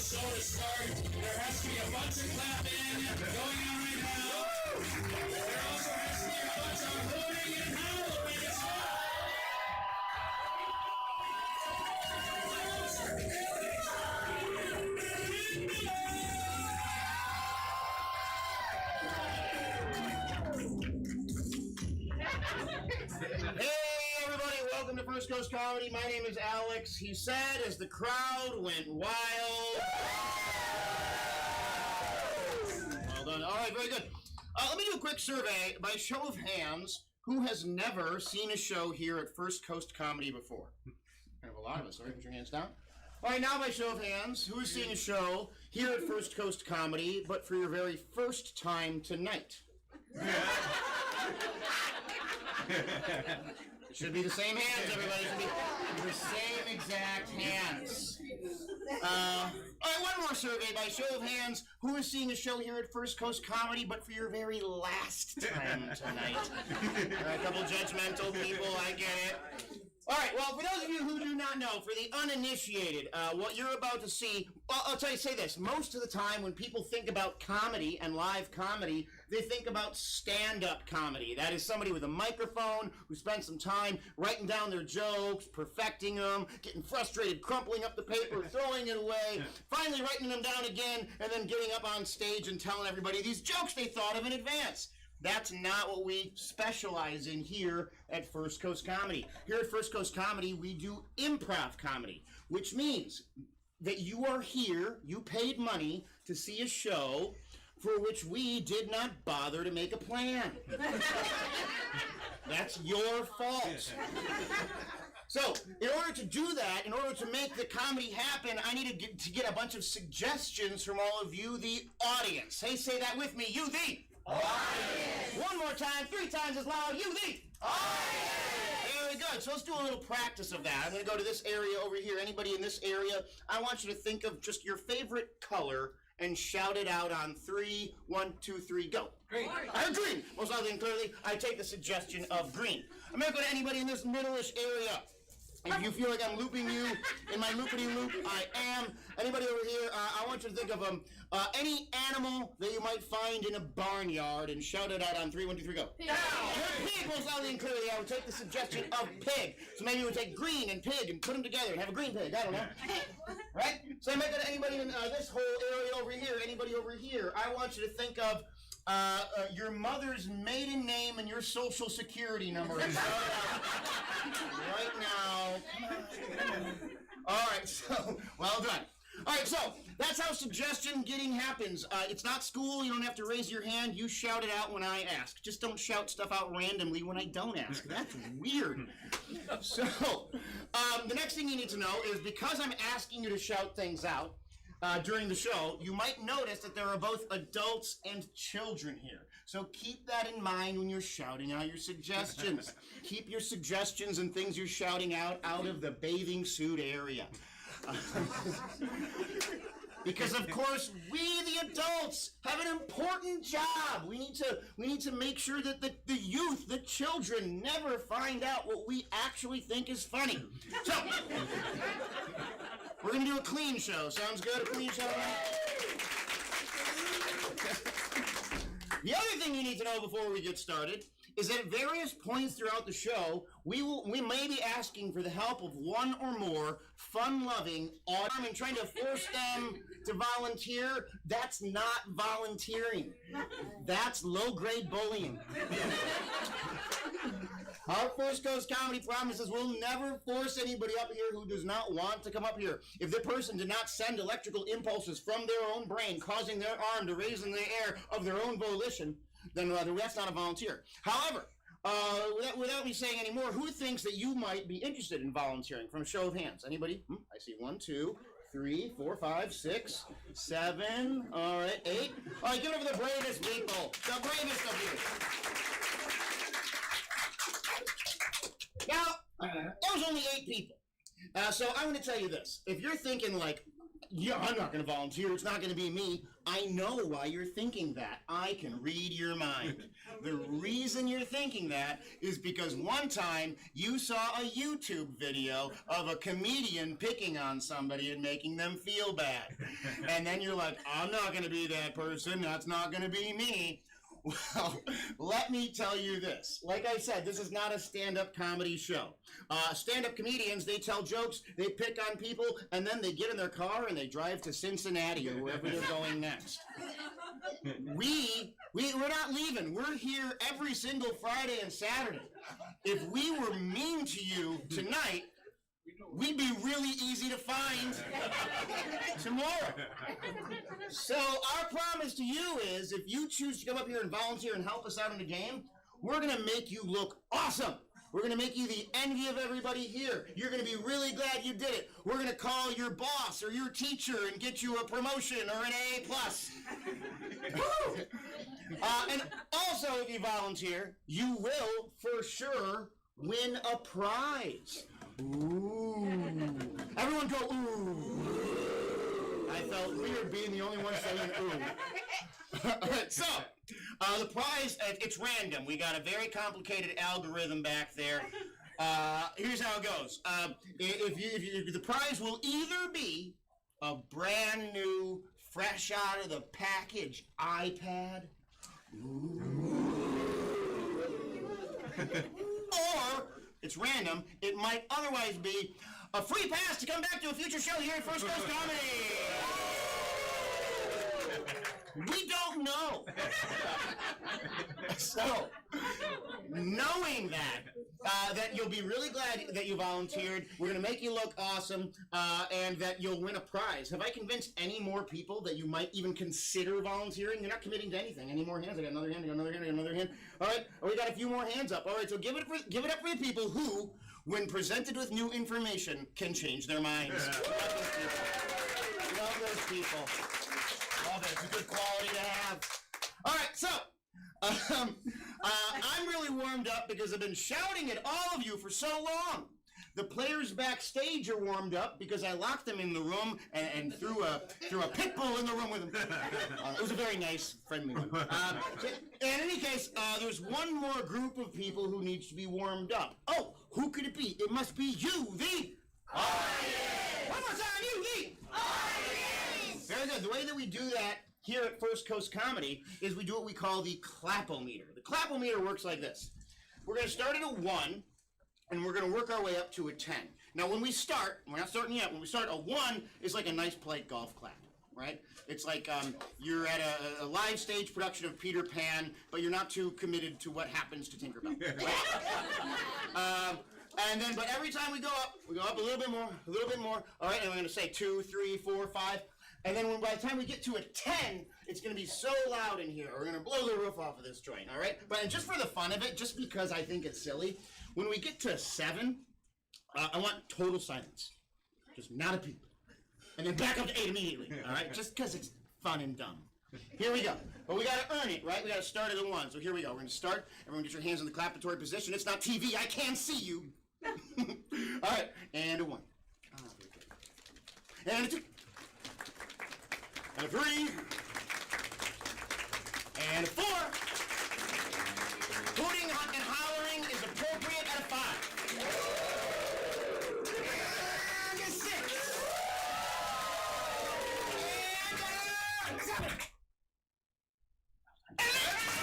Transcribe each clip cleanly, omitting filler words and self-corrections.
Show to start. There has to be a bunch of clapping going on right now. There also has to be a bunch of hooting and howling as well. Hey everybody, welcome to First Coast Comedy. My name is Alex. He said as the crowd went wild. Well done. All right, very good. Let me do a quick survey by show of hands. Who has never seen a show here at First Coast Comedy before? Kind of a lot of us. All right, put your hands down. All right, now by show of hands, who is seeing a show here at First Coast Comedy, but for your very first time tonight? It should be the same hands, everybody. It should be the same exact hands. All right, one more survey by show of hands. Who is seeing a show here at First Coast Comedy, but for your very last time tonight? All right, a couple judgmental people, I get it. All right, well, for those of you who do not know, for the uninitiated, what you're about to see, well, I'll say this. Most of the time when people think about comedy and live comedy, they think about stand-up comedy. That is somebody with a microphone who spends some time writing down their jokes, perfecting them, getting frustrated, crumpling up the paper, throwing it away, finally writing them down again, and then getting up on stage and telling everybody these jokes they thought of in advance. That's not what we specialize in here at First Coast Comedy. Here at First Coast Comedy, we do improv comedy, which means that you are here, you paid money to see a show for which we did not bother to make a plan. That's your fault. So, in order to do that, in order to make the comedy happen, I needed to get a bunch of suggestions from all of you, the audience. Hey, say that with me, you the audience. One more time, 3 times as loud, you the audience. Very good. So let's do a little practice of that. I'm going to go to this area over here. Anybody in this area, I want you to think of just your favorite color and shout it out on 3. 1, 2, 3, go. Green. Green. Most loudly and clearly, I take the suggestion of green. I'm going to go to anybody in this middle-ish area. If you feel like I'm looping you in my loopity-loop, I am. Anybody over here, I want you to think of any animal that you might find in a barnyard and shout it out on 3, 1, 2, 3, go. Pig. Pig, most loudly and clearly, I would take the suggestion of pig. So maybe we would take green and pig and put them together and have a green pig. I don't know. Right? So I might go to anybody in this whole area over here, anybody over here. I want you to think of your mother's maiden name and your social security number. Right now. All right, so, well done. All right, so that's how suggestion getting happens. It's not school. You don't have to raise your hand. You shout it out when I ask. Just don't shout stuff out randomly when I don't ask. That's weird. So the next thing you need to know is because I'm asking you to shout things out during the show, you might notice that there are both adults and children here. So keep that in mind when you're shouting out your suggestions. Keep your suggestions and things you're shouting out of the bathing suit area. Because of course we the adults have an important job. We need to make sure that the youth, the children, never find out what we actually think is funny. So we're gonna do a clean show. Sounds good? A clean show? The other thing you need to know before we get started is that at various points throughout the show, we may be asking for the help of one or more fun-loving audience and trying to force them to volunteer. That's not volunteering. That's low-grade bullying. Our First Coast Comedy promises we'll never force anybody up here who does not want to come up here. If the person did not send electrical impulses from their own brain, causing their arm to raise in the air of their own volition, then that's not a volunteer. However, without me saying any more, who thinks that you might be interested in volunteering? From a show of hands. Anybody? I see 1, 2, 3, 4, 5, 6, 7. All right, 8. All right, give it up for the bravest people. The bravest of you. Now, there was only 8 people. So I'm going to tell you this. If you're thinking like, yeah, I'm not going to volunteer, it's not going to be me, I know why you're thinking that. I can read your mind. The reason you're thinking that is because one time you saw a YouTube video of a comedian picking on somebody and making them feel bad. And then you're like, I'm not going to be that person. That's not going to be me. Well, let me tell you this. Like I said, this is not a stand-up comedy show. Stand-up comedians, they tell jokes, they pick on people, and then they get in their car and they drive to Cincinnati or wherever they're going next. We're not leaving. We're here every single Friday and Saturday. If we were mean to you tonight, we'd be really easy to find tomorrow. So our promise to you is, if you choose to come up here and volunteer and help us out in the game, we're going to make you look awesome. We're going to make you the envy of everybody here. You're going to be really glad you did it. We're going to call your boss or your teacher and get you a promotion or an A+. And also, if you volunteer, you will, for sure, win a prize. Ooh. Everyone go, ooh. I felt weird being the only one saying ooh. All right, so, the prize, it's random. We got a very complicated algorithm back there. Here's how it goes. If the prize will either be a brand new, fresh out of the package iPad, or it's random, it might otherwise be a free pass to come back to a future show here at First Coast Comedy. We don't know. So, knowing that you'll be really glad that you volunteered, we're going to make you look awesome, and that you'll win a prize. Have I convinced any more people that you might even consider volunteering? You're not committing to anything. Any more hands? I got another hand, I got another hand, I got another hand. All right, we got a few more hands up. All right, so give it up for the people who, when presented with new information, can change their minds. Love those people. Love it. It's a good quality to have. All right, so I'm really warmed up because I've been shouting at all of you for so long. The players backstage are warmed up because I locked them in the room and threw a pit bull in the room with them. It was a very nice, friendly one. In any case, there's one more group of people who needs to be warmed up. Oh, who could it be? It must be you, the audience! One more time, you, the audience! Very good. The way that we do that here at First Coast Comedy is we do what we call the clap-o-meter. The clap-o-meter works like this. We're going to start at a 1, and we're going to work our way up to a 10. Now, when we start, we're not starting yet, when we start, a 1 is like a nice polite golf clap, right? It's like you're at a live stage production of Peter Pan, but you're not too committed to what happens to Tinkerbell. Right? But every time we go up a little bit more, all right, and we're going to say 2, 3, 4, 5, and then by the time we get to a 10, it's going to be so loud in here, we're going to blow the roof off of this joint, all right? But just for the fun of it, just because I think it's silly, when we get to 7, I want total silence. Just not a peep. And then back up to 8 immediately, all right? Just because it's fun and dumb. Here we go. But we got to earn it, right? We got to start at a 1. So here we go. We're going to start. Everyone get your hands in the clappatory position. It's not TV. I can't see you. All right. And a 1. And a 2. And a 3. And a 4. Hooting and hollering is appropriate at a 5. And a 6. And a 7. And a 8.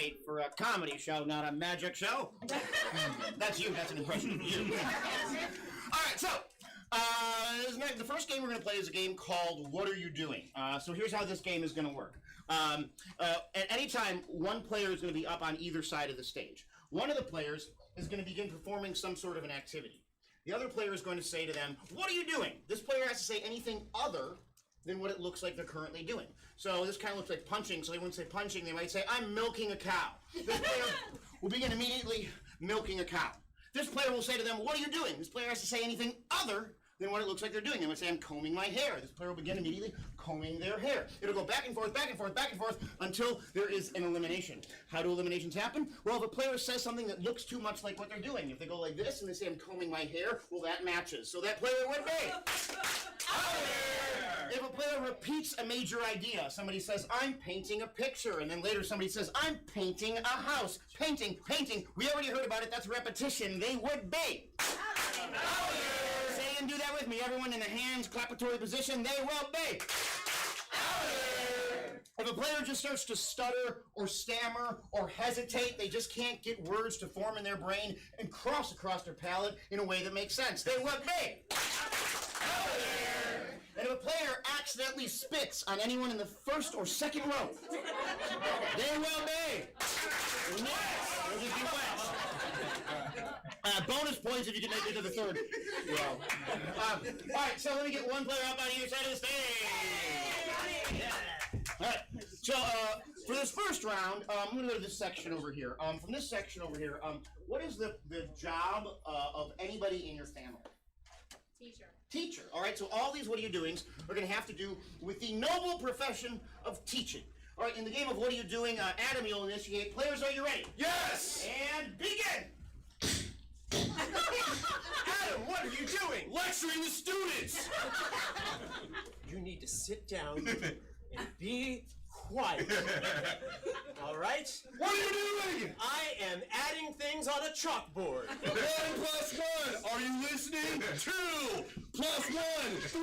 participate for a comedy show, not a magic show. That's you. That's an impression of you. All right, so the first game we're going to play is a game called What Are You Doing? So here's how this game is going to work. At any time, one player is going to be up on either side of the stage. One of the players is going to begin performing some sort of an activity. The other player is going to say to them, "What are you doing?" This player has to say anything other than what it looks like they're currently doing. So this kind of looks like punching, so they wouldn't say punching, they might say, "I'm milking a cow." This player will begin immediately milking a cow. This player will say to them, "What are you doing?" This player has to say anything other than what it looks like they're doing. They might say, "I'm combing my hair." This player will begin immediately combing their hair. It'll go back and forth, back and forth, back and forth until there is an elimination. How do eliminations happen? Well, if a player says something that looks too much like what they're doing, if they go like this and they say, "I'm combing my hair," well, that matches. So that player would be. If a player repeats a major idea, somebody says, "I'm painting a picture," and then later somebody says, "I'm painting a house." Painting, painting. We already heard about it. That's repetition. They would be. Say and do that with me. Everyone in the hands clappatory position. They will be. If a player just starts to stutter or stammer or hesitate, they just can't get words to form in their brain and cross across their palate in a way that makes sense. They will be. And if a player accidentally spits on anyone in the first or second row, they will be. Yes. They'll just be wet. Bonus points if you can make it to the third row. All right, so let me get one player up on either side of the stage. All right, so for this first round, I'm going to go to this section over here. From this section over here, what is the job of anybody in your family? Teacher. All right, so all these what are you doings are going to have to do with the noble profession of teaching. All right, in the game of what are you doing, Adam, you'll initiate. Players, are you ready? Yes! And begin! Adam, what are you doing? Lecturing the students! You need to sit down and be quiet. All right? What are you doing? I am adding things on a chalkboard. 1 plus 1. Are you listening? 2 plus 1. 3.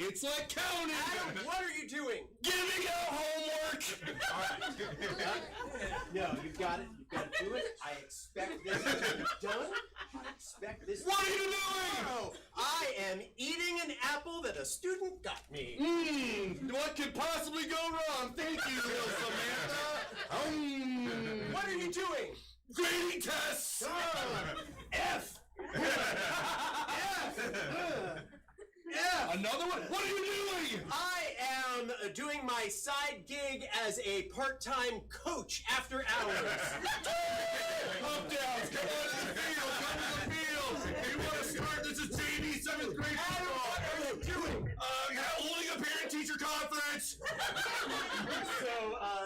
It's like counting. Adam, what are you doing? Giving out homework. All right. No, you've got it. You've got to do it. I expect this to be done. I expect this. What are you doing? Oh, I am eating an apple that a student got me. What could possibly go wrong? Thank you, Samantha. What are you doing? Grading tests. F. Another one. What are you doing? I am doing my side gig as a part-time coach after hours. Up downs. Come on to the field. Come to the field. You want to start? This is JV 7th grade football. What are you doing? Holding a parent-teacher conference.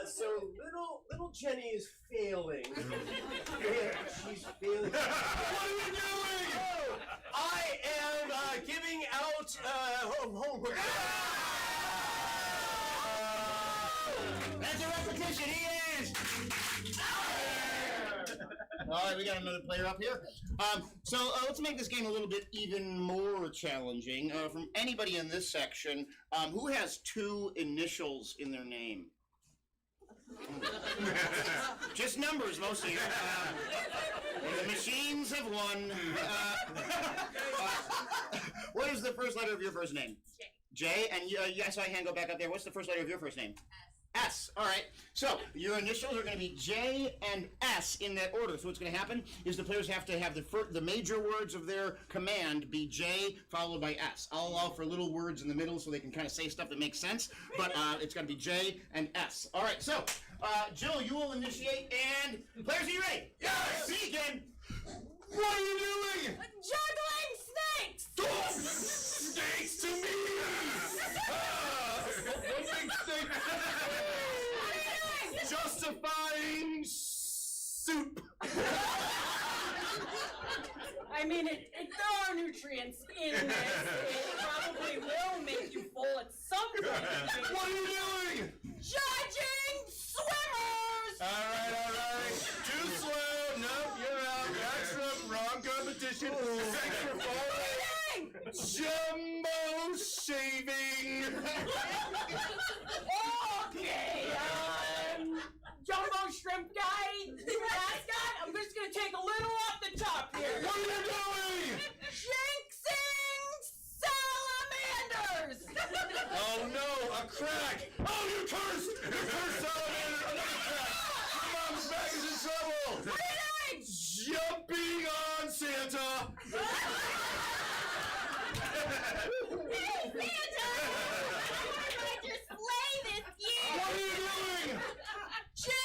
So little Jenny is failing. She's failing. What are you doing? Oh, I am giving out homework. That's a repetition. He is. All right, we got another player up here. So let's make this game a little bit even more challenging. From anybody in this section, who has 2 initials in their name? Just numbers, most of you. The machines have won. What is the first letter of your first name? J. And I saw your hand go back up there. What's the first letter of your first name? S. All right. So your initials are going to be J and S in that order. So what's going to happen is the players have to have the major words of their command be J followed by S. I'll allow for little words in the middle so they can kind of say stuff that makes sense, but it's going to be J and S. All right. So Jill, you will initiate, and players, are you ready? Yes. Begin. What are you doing? Juggling snakes! Snakes to me! Big snake. Justifying soup. I mean, there are nutrients in this. It probably will make you full at some point. What are you doing? Judging swimmers! All right. Too slow. Nope, you're out. That's wrong competition. Thanks for following. Jumbo shaving. Okay, Jumbo shrimp guy, take a little off the top here. What are you doing? Jinxing salamanders. Oh no, a crack! Oh, you cursed! You cursed salamander! Another crack! Your mom's bag is in trouble! What are you doing? Jumping on Santa! Hey, Santa! I'm going to slay this year. What are you doing? Chill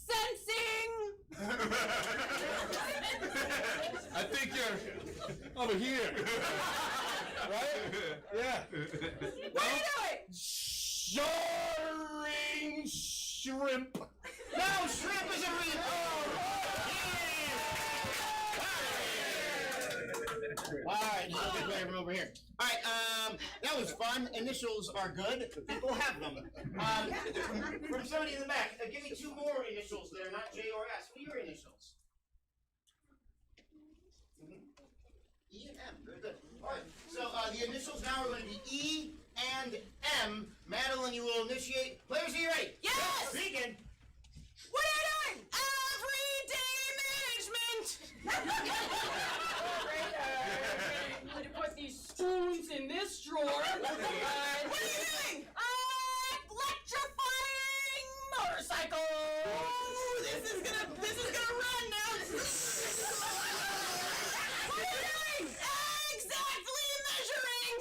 sensing. I think you're over here. Right? Yeah. What are you doing? Jarring shrimp. No, shrimp is a real. All right, over here. All right, that was fun. Initials are good. People have them. From somebody in the back, give me two more initials that are not J or S. What are your initials? E and M. Very good. All right. So the initials now are going to be E and M. Madeline, you will initiate. Players, are you ready? Yes! Begin. What are you doing? Everyday management. I'm going to put these spoons in this drawer. What are you doing? Electrifying motorcycle. This is gonna run now. What are you doing? Exactly measuring.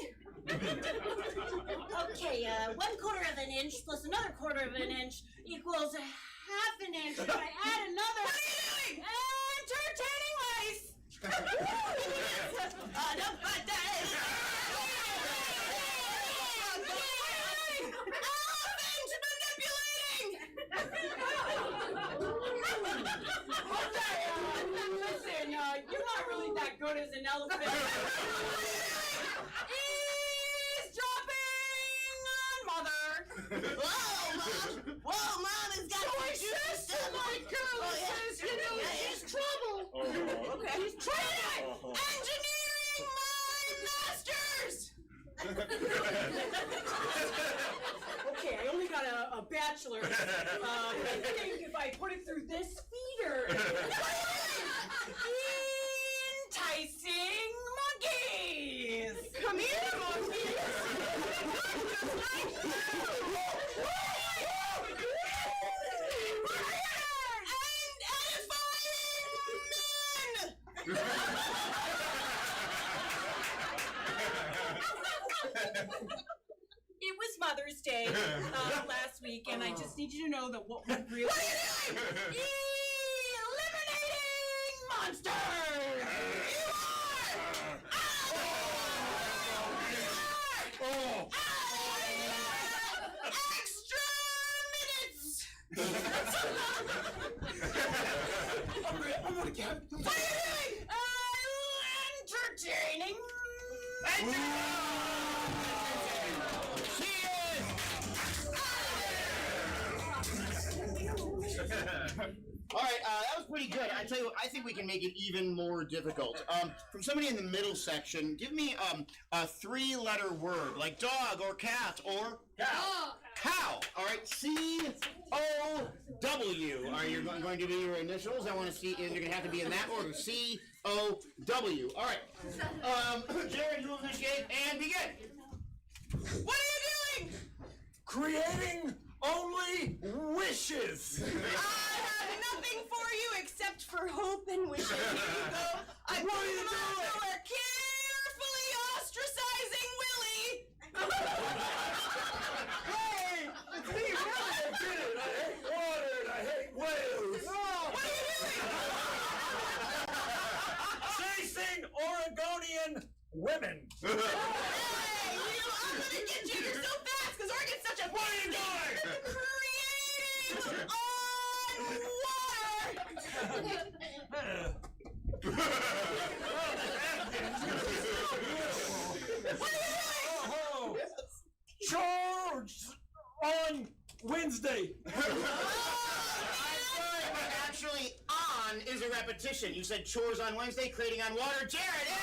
Okay, 1/4 of an inch plus another 1/4 of an inch equals a half an inch. If I add another. What are you doing? Entertaining lice. Elephant manipulating. Okay, listen, you're not really that good as an elephant. Eavesdropping on mother. Whoa, Mom has got My sister, my girl, says, you know, she's trouble. Okay. She's trying engineering my masters. Okay, I only got a bachelor's. I think if I put it through this feeder. Enticing monkeys. Come here, monkeys. And edifying men. It was Mother's Day last week, and I just need you to know that what we really. What are you doing? Eliminating monsters. You are. Extra minutes. I'm gonna get. What are you doing? Entertaining. All right, that was pretty good. I tell you what, I think we can make it even more difficult. From somebody in the middle section, give me a three-letter word, like dog or cat or cow. Cow. All right, C-O-W. Are you going to be your initials? I want to see. You're going to have to be in that order. C-O-W. All right. Jared, you will initiate and begin. What are you doing? Creating only wishes. I have nothing for you except for hope and wishes. Here you go. I What are you put them out doing? nowhere, carefully ostracizing Willie. Hey, it's me, Willie. I did it. I hate water and I hate whales. What are you doing? Chasing Oregonian women. Hey, I'm gonna get you. You're so fast because Oregon's such a. What are you doing? Creating on Oh, chores on Wednesday. Actually, on is a repetition. You said chores on Wednesday, creating on water. Jared, yeah!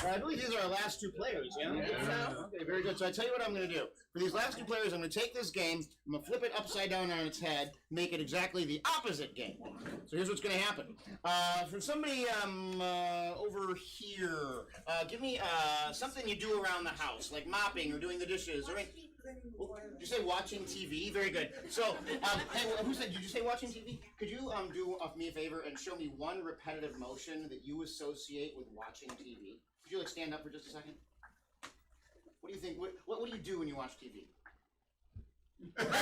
I believe these are our last two players, yeah? Okay, very good. So I tell you what I'm going to do. For these last two players, I'm going to take this game, I'm going to flip it upside down on its head, make it exactly the opposite game. So here's what's going to happen. For somebody over here, give me something you do around the house, like mopping or doing the dishes. Or did you say watching TV? Very good. So, hey, who said, did you say watching TV? Could you do me a favor and show me one repetitive motion that you associate with watching TV? Could you like stand up for just a second? What do you think? What do you do when you watch TV? Give it up.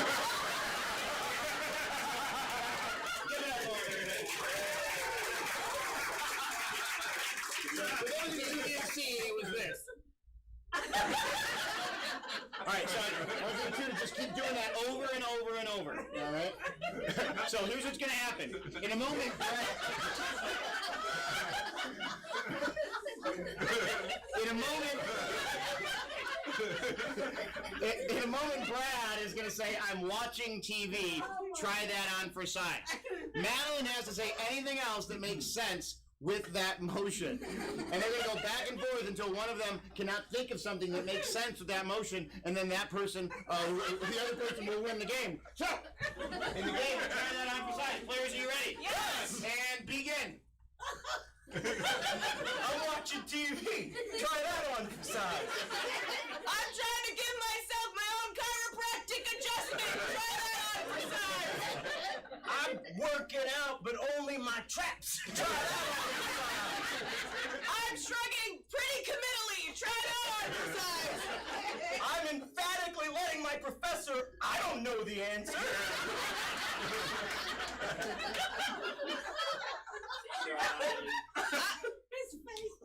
For those of you who didn't see, it was this. All right, so I want you to just keep doing that over and over and over. All right. So here's what's going to happen. In a moment, in a moment, Brad is going to say, "I'm watching TV. Try that on for size." Madeline has to say anything else that makes sense with that motion. And they're going to go back and forth until one of them cannot think of something that makes sense with that motion, and then that person, the other person will win the game. So, in the game, try that on for size. Players, are you ready? Yes! And begin. I'm watching TV. Try that on for size. I'm trying to give myself my own chiropractic adjustment. Try that on for size. I'm working out, but only my traps. Try that on for size. I'm shrugging pretty committally. Try that on for size. I'm emphatically letting my professor, I don't know the answer.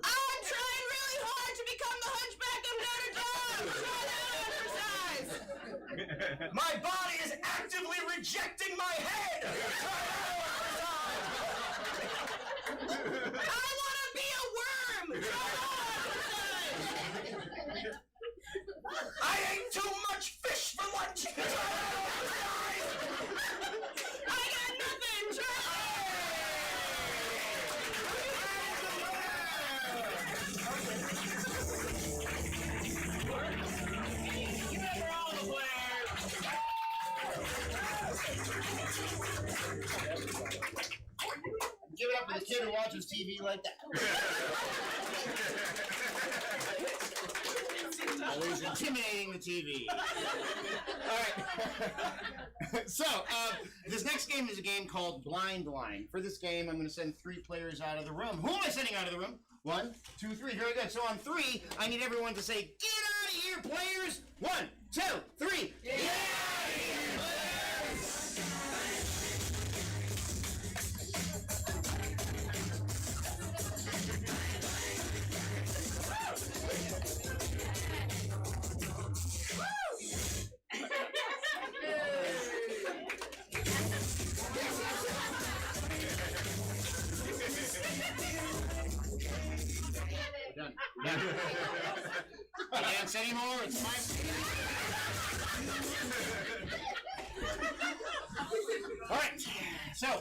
I'm trying really hard to become the Hunchback of Notre Dame. Try that on for size. My body is actively rejecting my head. Try that on for size. I want to be a worm. Try that on for size. I ate too much fish for lunch. Try that on for size. I got nothing. Try Give it up for the kid who watches TV like that. Always intimidating the TV. All right. So, this next game is a game called Blind Line. For this game, I'm going to send 3 players out of the room. Who am I sending out of the room? 1, 2, 3. Very good. So on 3, I need everyone to say, "Get out of here, players!" 1, 2, 3. Get out of here, players! Done. Done. Can't dance anymore. It's fine. All right. So,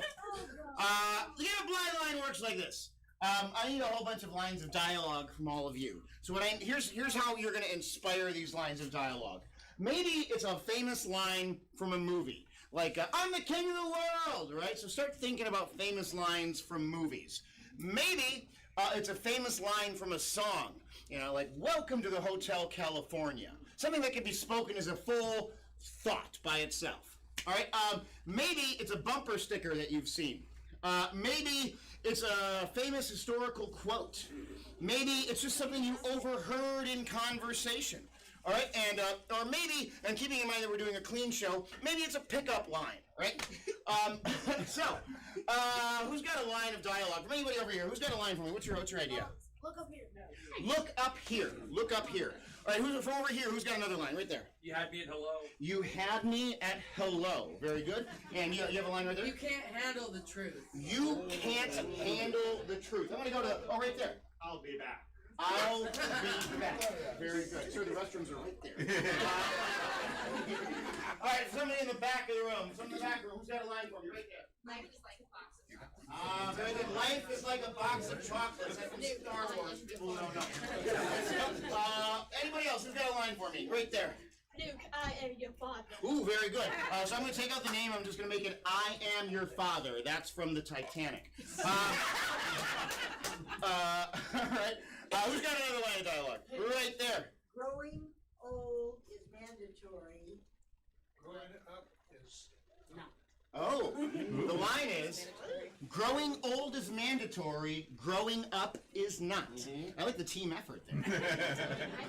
the game of Blind Line works like this. I need a whole bunch of lines of dialogue from all of you. So here's how you're going to inspire these lines of dialogue. Maybe it's a famous line from a movie, like "I'm the king of the world," right? So start thinking about famous lines from movies. Maybe it's a famous line from a song, like "Welcome to the Hotel California." Something that can be spoken as a full thought by itself. All right. Maybe it's a bumper sticker that you've seen. Maybe it's a famous historical quote. Maybe it's just something you overheard in conversation. All right, and or maybe, and keeping in mind that we're doing a clean show, maybe it's a pickup line, right? So, who's got a line of dialogue? From anybody over here, who's got a line for me? What's your idea? Look up here. Look up here. Look up here. All right, who's from over here? Who's got another line right there? You had me at hello. You had me at hello. Very good. And you have a line right there? You can't handle the truth. You can't handle the truth. I'm going to go to, right there. I'll be back. I'll be back. Very good. Sir, the restrooms are right there. All right, somebody in the back of the room. Somebody in the back room. Who's got a line for me? Right there. I just like boxes Very good. Life is like a box of chocolates. That's from Star Wars. People who don't know. Anybody else? Who's got a line for me? Right there. Luke, I am your father. Ooh, very good. So I'm going to take out the name. I'm just going to make it I am your father. That's from the Titanic. All right. Who's got another line of dialogue? Right there. Growing old is mandatory. Growing up is Oh, the line is, growing old is mandatory, growing up is not. I like the team effort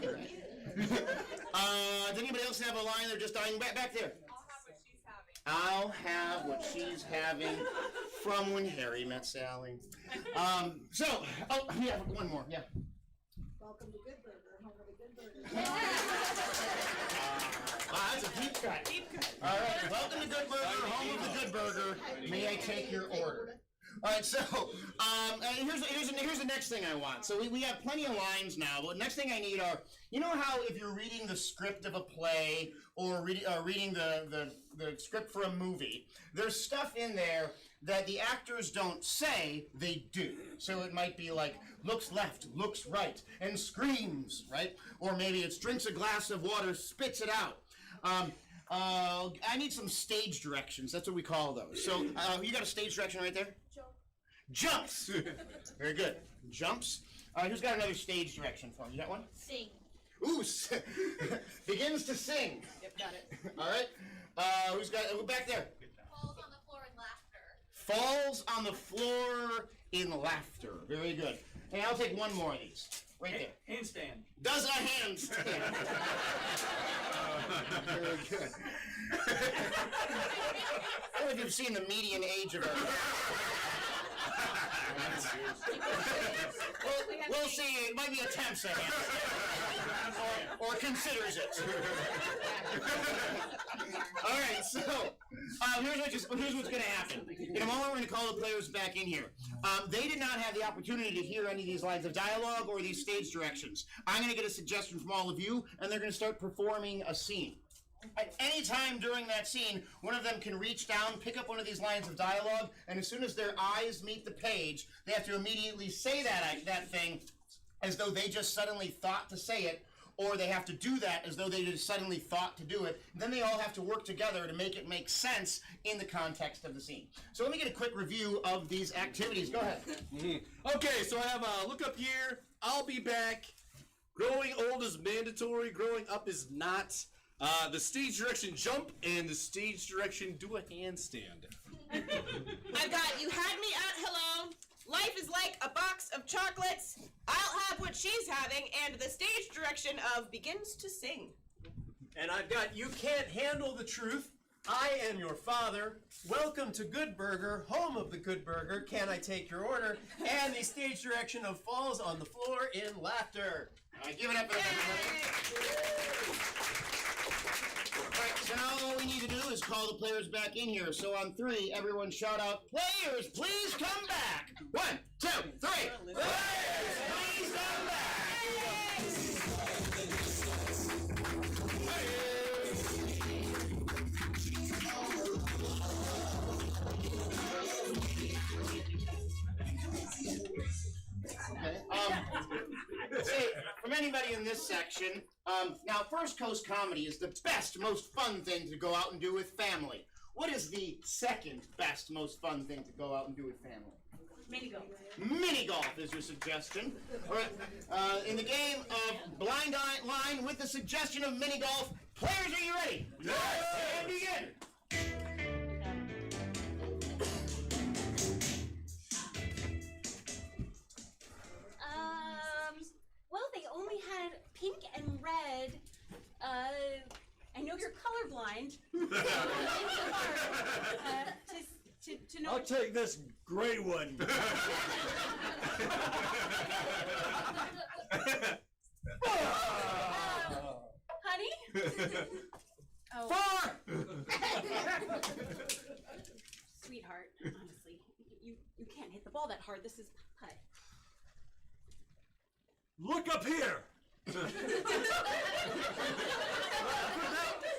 there. Does anybody else have a line they're just dying back there? I'll have what she's having from When Harry Met Sally. Yeah, one more, yeah. Welcome to Good Burger, home of the Good Burger. That's a deep cut. All right, welcome to Good Burger, home of the Good Burger. May I take your order? All right, so here's the next thing I want. So we have plenty of lines now, but next thing I need are, you know how if you're reading the script of a play or reading the script for a movie, there's stuff in there that the actors don't say, they do. So it might be like, looks left, looks right, and screams, right? Or maybe it's drinks a glass of water, spits it out. I need some stage directions. That's what we call those. So you got a stage direction right there? Jumps. Very good. Jumps. Who's got another stage direction for me? You got one? Sing. Ooh, begins to sing. Yep, got it. All right. Who's got? Back there. Falls on the floor in laughter. Falls on the floor in laughter. Very good. And I'll take one more of these. Right there. Handstand. Does a handstand. Very good. I don't know if you've seen the median age of our. We'll see. It might be attempts at it, or considers it. All right. So here's what's going to happen. In a moment, we're going to call the players back in here. They did not have the opportunity to hear any of these lines of dialogue or these stage directions. I'm going to get a suggestion from all of you, and they're going to start performing a scene. At any time during that scene, one of them can reach down, pick up one of these lines of dialogue, and as soon as their eyes meet the page, they have to immediately say that thing as though they just suddenly thought to say it, or they have to do that as though they just suddenly thought to do it. Then they all have to work together to make it make sense in the context of the scene. So let me get a quick review of these activities. Go ahead. Okay, so I have look up here. I'll be back. Growing old is mandatory. Growing up is not. The stage direction jump and the stage direction do a handstand. I've got you had me at hello. Life is like a box of chocolates. I'll have what she's having, and the stage direction of begins to sing. And I've got you can't handle the truth. I am your father. Welcome to Good Burger, home of the Good Burger. Can I take your order? And the stage direction of falls on the floor in laughter. All right, give it up for everybody. All right, so now all we need to do is call the players back in here. So on 3, everyone shout out, players, please come back. 1, 2, 3. Players, please come back. Say, from anybody in this section, now First Coast Comedy is the best, most fun thing to go out and do with family. What is the second best, most fun thing to go out and do with family? Mini golf. Mini golf is your suggestion. All right, in the game of blind line with the suggestion of mini golf, players, are you ready? Yes! And begin. Well, they only had pink and red. I know you're colorblind. To know. I'll take this gray one. Honey? Oh. 4! Sweetheart, honestly, you can't hit the ball that hard. This is putt. Look up here.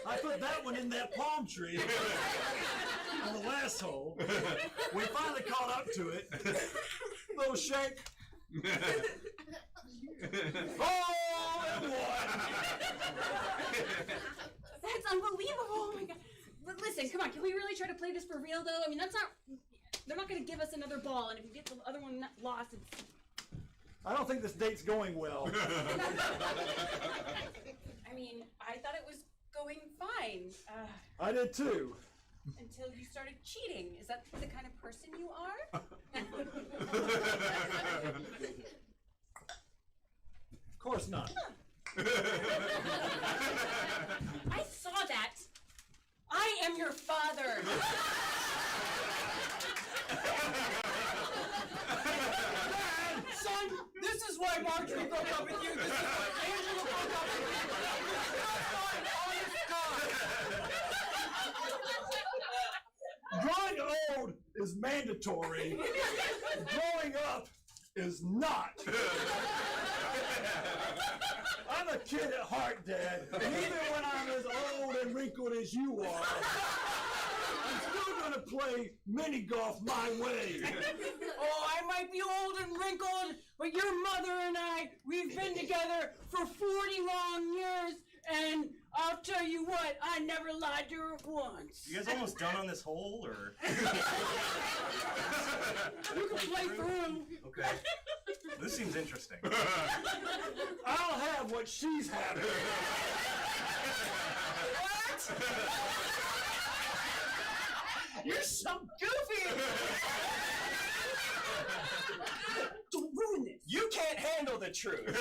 I put that one in that palm tree. on the last hole. We finally caught up to it. Little shake. Oh, and one. That's unbelievable. Oh my god. But listen, come on. Can we really try to play this for real, though? I mean, that's not. They're not going to give us another ball, and if you get the other one lost, it's. I don't think this date's going well. I mean, I thought it was going fine. I did too. Until you started cheating. Is that the kind of person you are? Of course not. I saw that. I am your father. Dad, son, this is why Marjorie broke up with you. This is why Angela broke up with you. Growing old is mandatory. Growing up is not. I'm a kid at heart, Dad. And even when I'm as old and wrinkled as you are, I'm still gonna play mini golf my way. Oh, I might be old and wrinkled, but your mother and I, we've been together for 40 long years, and I'll tell you what, I never lied to her once. You guys almost done on this hole, or? You can play through. Okay. This seems interesting. I'll have what she's having. What? You're so goofy! Don't ruin this. You can't handle the truth.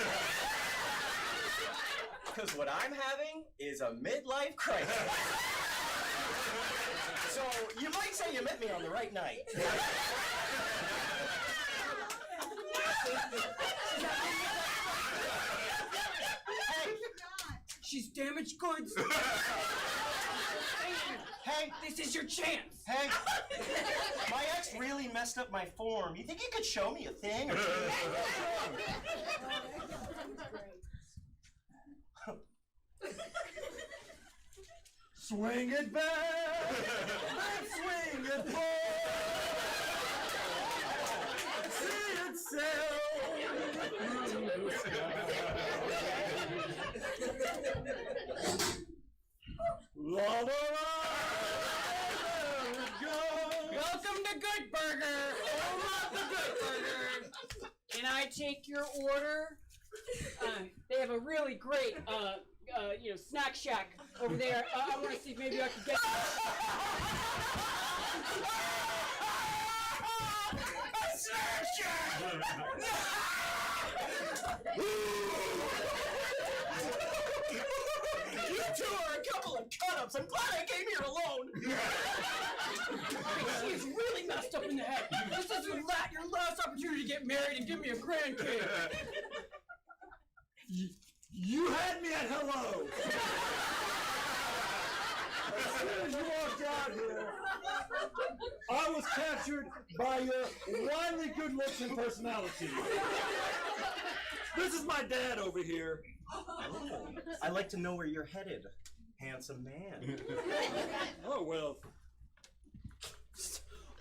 Because what I'm having is a midlife crisis. So you might say you met me on the right night. Hey, she's damaged goods. Hey, this is your chance. Hey, my ex really messed up my form. You think you could show me a thing or two? Swing it back, and swing it forward. See it sail through the sky. La la la, there it goes. Welcome to Good Burger. Home of the Good Burger. Can I take your order? They have a really great, snack shack over there. I want to see if maybe I can get. A snack shack! You two are a couple of cut-ups. I'm glad I came here alone. She is really messed up in the head. This is your last opportunity to get married and give me a grandkid. You had me at hello. As soon as you walked out here, I was captured by your widely good looks and personality. This is my dad over here. Oh, I'd like to know where you're headed, handsome man. Oh, well.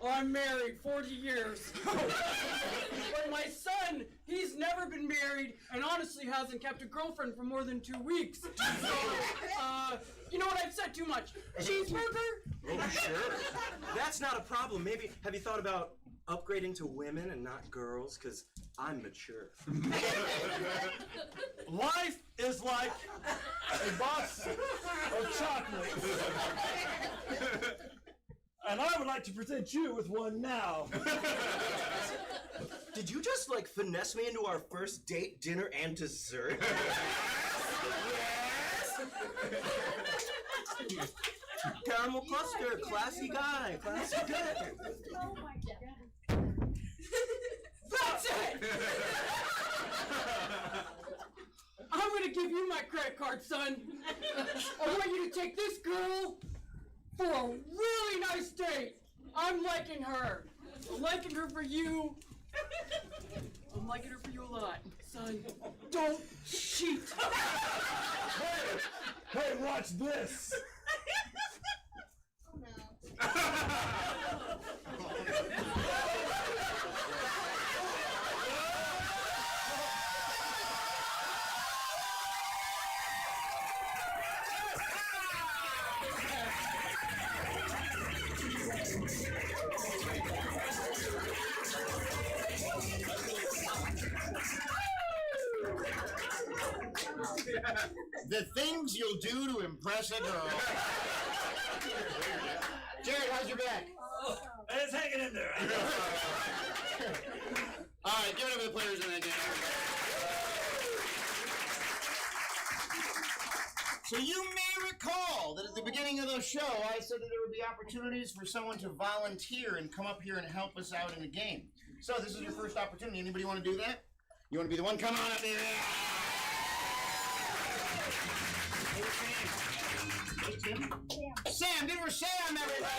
I'm married 40 years. But my son, he's never been married and honestly hasn't kept a girlfriend for more than 2 weeks. So, you know what, I've said too much. Cheeseburger? Oh, sure. That's not a problem. Maybe, have you thought about upgrading to women and not girls? Because I'm mature. Life is like a box of chocolates. And I would like to present you with one now. Did you just, finesse me into our first date, dinner, and dessert? Yes! Caramel cluster, classy guy, classy guy. Oh my god. That's it! I'm gonna give you my credit card, son. I want you to take this girl for a really nice date. I'm liking her. I'm liking her for you. I'm liking her for you a lot. Son, don't cheat. Hey, watch this. Oh no. The things you'll do to impress a girl. Jared, how's your back? It's hanging in there. All right, give it up to the players in that game. So you may recall that at the beginning of the show, I said that there would be opportunities for someone to volunteer and come up here and help us out in the game. So this is your first opportunity. Anybody want to do that? You want to be the one? Come on up here. Hey, Tim. Sam, give her Sam, everybody.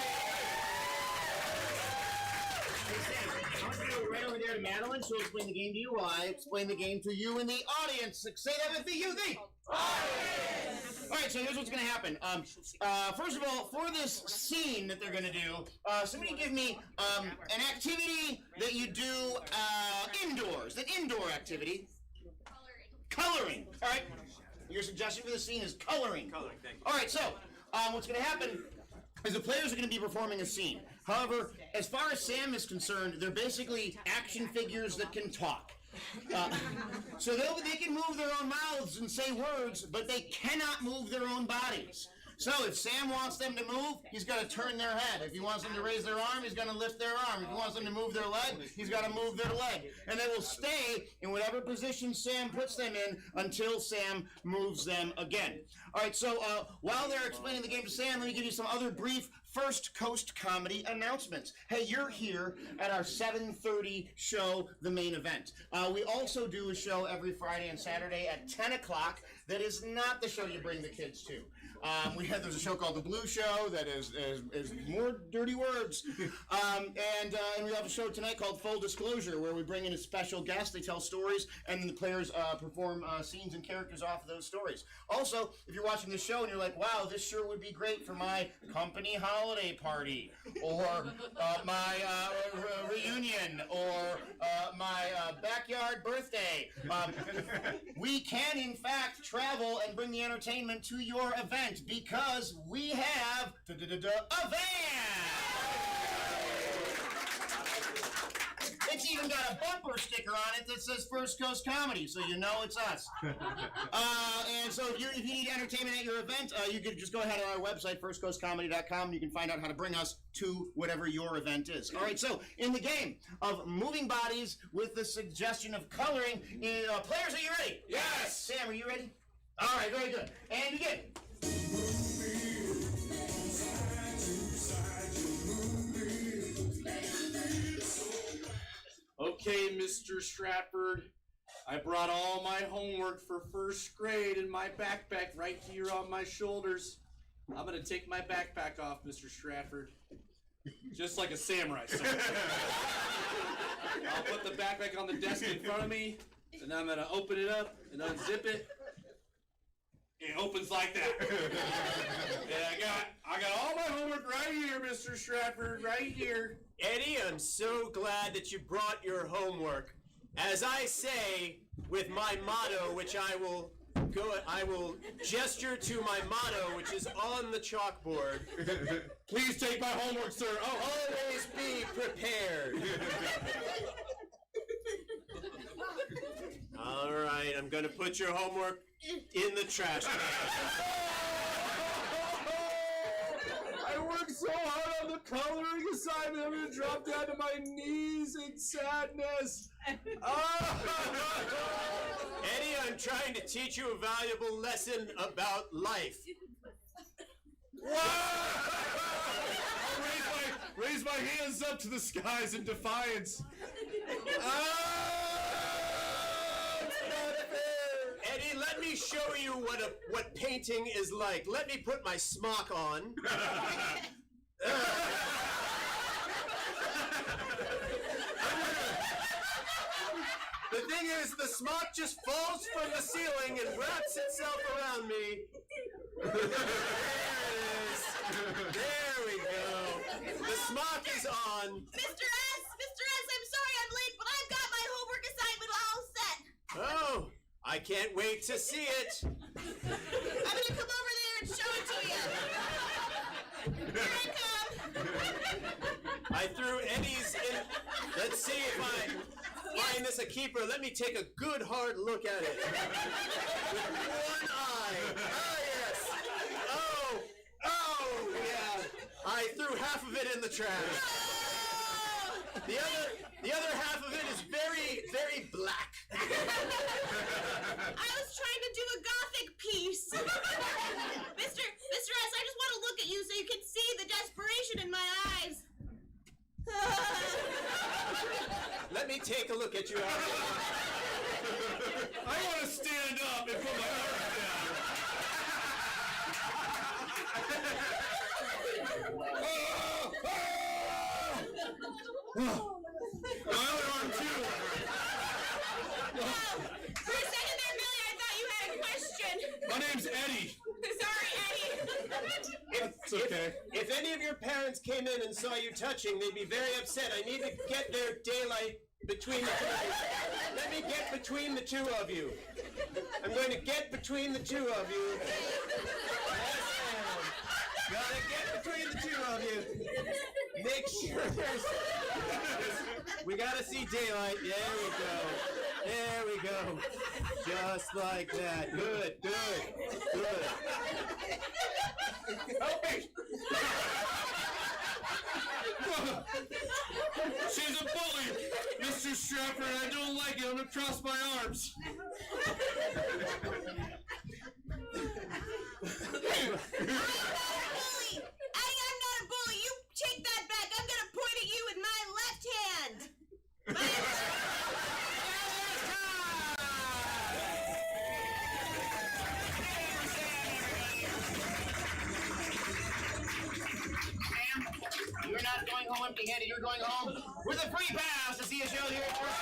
Hey, Sam, I want you to go right over there to Madeline. She'll explain the game to you. While I explain the game to you in the audience. Say that with me, you, the audience. All right, so here's what's going to happen. First of all, for this scene that they're going to do, somebody give me an activity that you do indoors, an indoor activity. Coloring. All right. Your suggestion for the scene is coloring. Coloring, thank you. All right, so what's going to happen is the players are going to be performing a scene. However, as far as Sam is concerned, they're basically action figures that can talk. So they can move their own mouths and say words, but they cannot move their own bodies. So if Sam wants them to move, he's got to turn their head. If he wants them to raise their arm, he's going to lift their arm. If he wants them to move their leg, he's got to move their leg. And they will stay in whatever position Sam puts them in until Sam moves them again. All right, so while they're explaining the game to Sam, let me give you some other brief First Coast comedy announcements. Hey, you're here at our 7:30 show, the main event. We also do a show every Friday and Saturday at 10 o'clock that is not the show you bring the kids to. There's a show called The Blue Show that is more dirty words. And we have a show tonight called Full Disclosure where we bring in a special guest, they tell stories, and then the players perform scenes and characters off of those stories. Also, if you're watching this show and you're like, wow, this sure would be great for my company holiday party, or my reunion, or my backyard birthday, we can in fact travel and bring the entertainment to your event because we have a van! It's even got a bumper sticker on it that says First Coast Comedy, so you know it's us. And so if you need entertainment at your event, you could just go ahead on our website, firstcoastcomedy.com, and you can find out how to bring us to whatever your event is. All right, so in the game of moving bodies with the suggestion of coloring, players, are you ready? Yes! Sam, are you ready? All right, very good. And begin. Okay, Mr. Stratford, I brought all my homework for first grade in my backpack right here on my shoulders. I'm going to take my backpack off, Mr. Stratford, just like a samurai sword. I'll put the backpack on the desk in front of me, and I'm going to open it up and unzip it. It opens like that. And I got all my homework right here, Mr. Stratford, right here. Eddie, I'm so glad that you brought your homework. As I say with my motto, which I will gesture to my motto, which is on the chalkboard. Please take my homework, sir. Oh, Always be prepared. All right, I'm going to put your homework in the trash can. I worked so hard on the coloring assignment, I'm going to drop down to my knees in sadness. Eddie, I'm trying to teach you a valuable lesson about life. I'll raise my hands up to the skies in defiance. Eddie, let me show you what painting is like. Let me put my smock on. The thing is, the smock just falls from the ceiling and wraps itself around me. There it is. There we go. The smock is on. Mr. S, I'm sorry I'm late, but I've got my homework assignment all set. Oh, I can't wait to see it. I'm gonna come over there and show it to you. Here I come. I threw Eddie's in. Let's see if I. find this a keeper. Let me take a good hard look at it. With one eye. Ah, yes. Oh, yeah. I threw half of it in the trash. The other half of it is very, very black. I was trying to do a gothic piece. Mr. S, I just want to look at you so you can see the desperation in my eyes. Let me take a look at you. I want to stand up and put my arms down. My other arm too. For a second there, Billy, I thought you had a question. My name's Eddie. Sorry, Eddie. It's okay. If any of your parents came in and saw you touching, they'd be very upset. I need to get their daylight between the two of you. Let me get between the two of you. I'm going to get between the two of you. Yes, ma'am. Gotta get between the two of you. Make sure there's... We gotta see daylight. There we go. There we go. Just like that. Good, good, good. Help me! She's a bully, Mr. Strapper, and I don't like it. I'm gonna cross my arms. I am not a bully. You take that back. I'm gonna point at you with my left hand. You're not going home empty-handed. You're going home with a free pass to see a show here at First.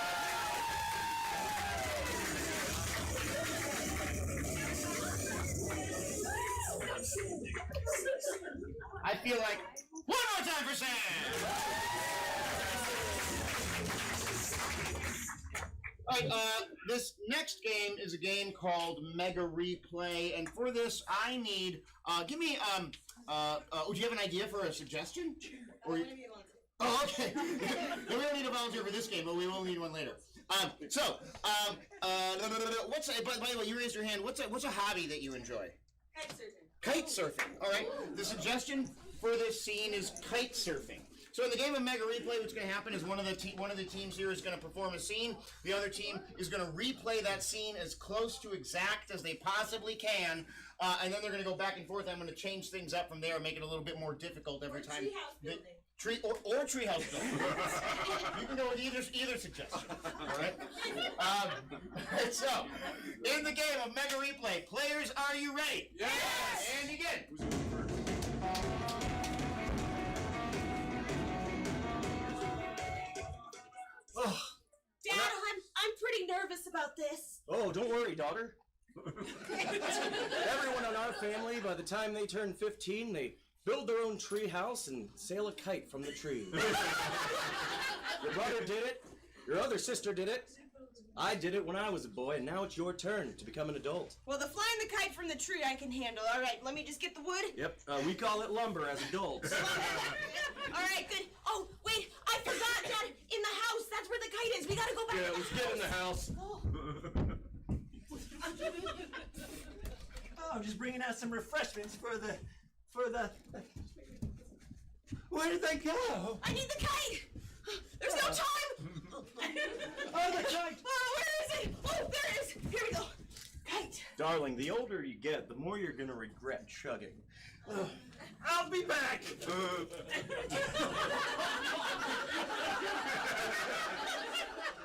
I feel like one more time for Sam. All right, this next game is a game called Mega Replay, and for this, I need give me do you have an idea for a suggestion? Or oh, okay. We don't need a volunteer for this game, but we will need one later. What's by the way, you raised your hand. What's a hobby that you enjoy? Kite surfing. All right. The suggestion for this scene is kite surfing. So in the game of Mega Replay, what's going to happen is one of the teams here is going to perform a scene. The other team is going to replay that scene as close to exact as they possibly can, and then they're going to go back and forth. I'm going to change things up from there, make it a little bit more difficult every time. Or treehouse building. You can go with either suggestion. All right. So, in the game of Mega Replay, players, are you ready? Yes. And begin. Dad, I'm pretty nervous about this. Oh, don't worry, daughter. Everyone in our family, by the time they turn 15, they build their own tree house and sail a kite from the tree. Your brother did it. Your other sister did it. I did it when I was a boy, and now it's your turn to become an adult. Well, the flying the kite from the tree I can handle. All right, let me just get the wood. Yep, we call it lumber as adults. All right, good. Oh, wait, I forgot, Dad. In the house, that's where the kite is. We gotta go back. Yeah, let's get in the house. Oh, I'm just bringing out some refreshments for the. Where did they go? I need the kite. There's no time. Oh, the kite! Oh, where is it? Oh, there it is. Here we go. Kite. Darling, the older you get, the more you're gonna regret chugging. I'll be back!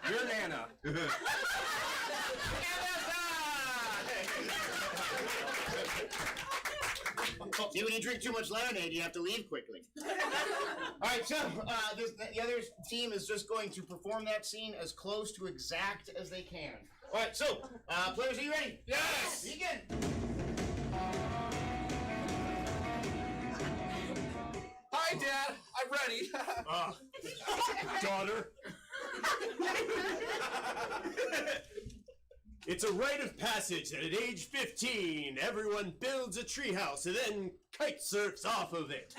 You're Nana. See, when you drink too much lemonade, you have to leave quickly. All right, so the other team is just going to perform that scene as close to exact as they can. All right, so players, are you ready? Yes! Begin. Hi, Dad. I'm ready. Daughter. It's a rite of passage that at age 15, everyone builds a treehouse and then kite surfs off of it.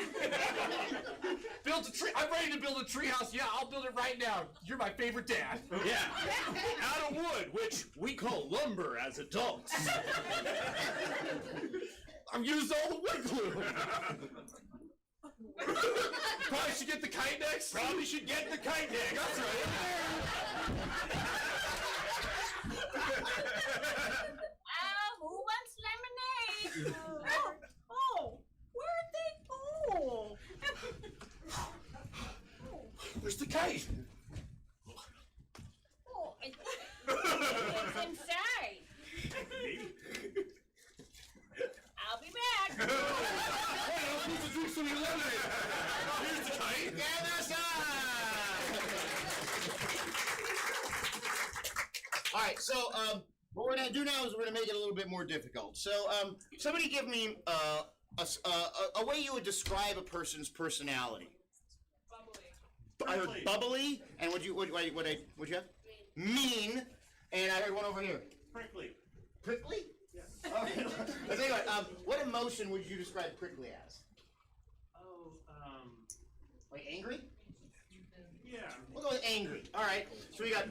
Build a tree. I'm ready to build a treehouse. Yeah, I'll build it right now. You're my favorite dad. Yeah, out of wood, which we call lumber as adults. I've used all the wood glue. Probably should get the kite next. Probably should get the kite next. That's right. Who wants lemonade? Oh, where'd they go? Where's the kite? Oh, I think it's inside. I'll be back. Hey, I'm supposed to drink some of your lemonade. Here's the kite. And that's all right, so what we're gonna do now is we're gonna make it a little bit more difficult. So somebody give me a way you would describe a person's personality. Bubbly. Bubbly, and what'd you have? Mean, and I heard one over here. Prickly. Prickly? Yeah. All right. Let's think about it. What emotion would you describe prickly as? Oh, Like angry? yeah. We'll go with angry. All right. So we got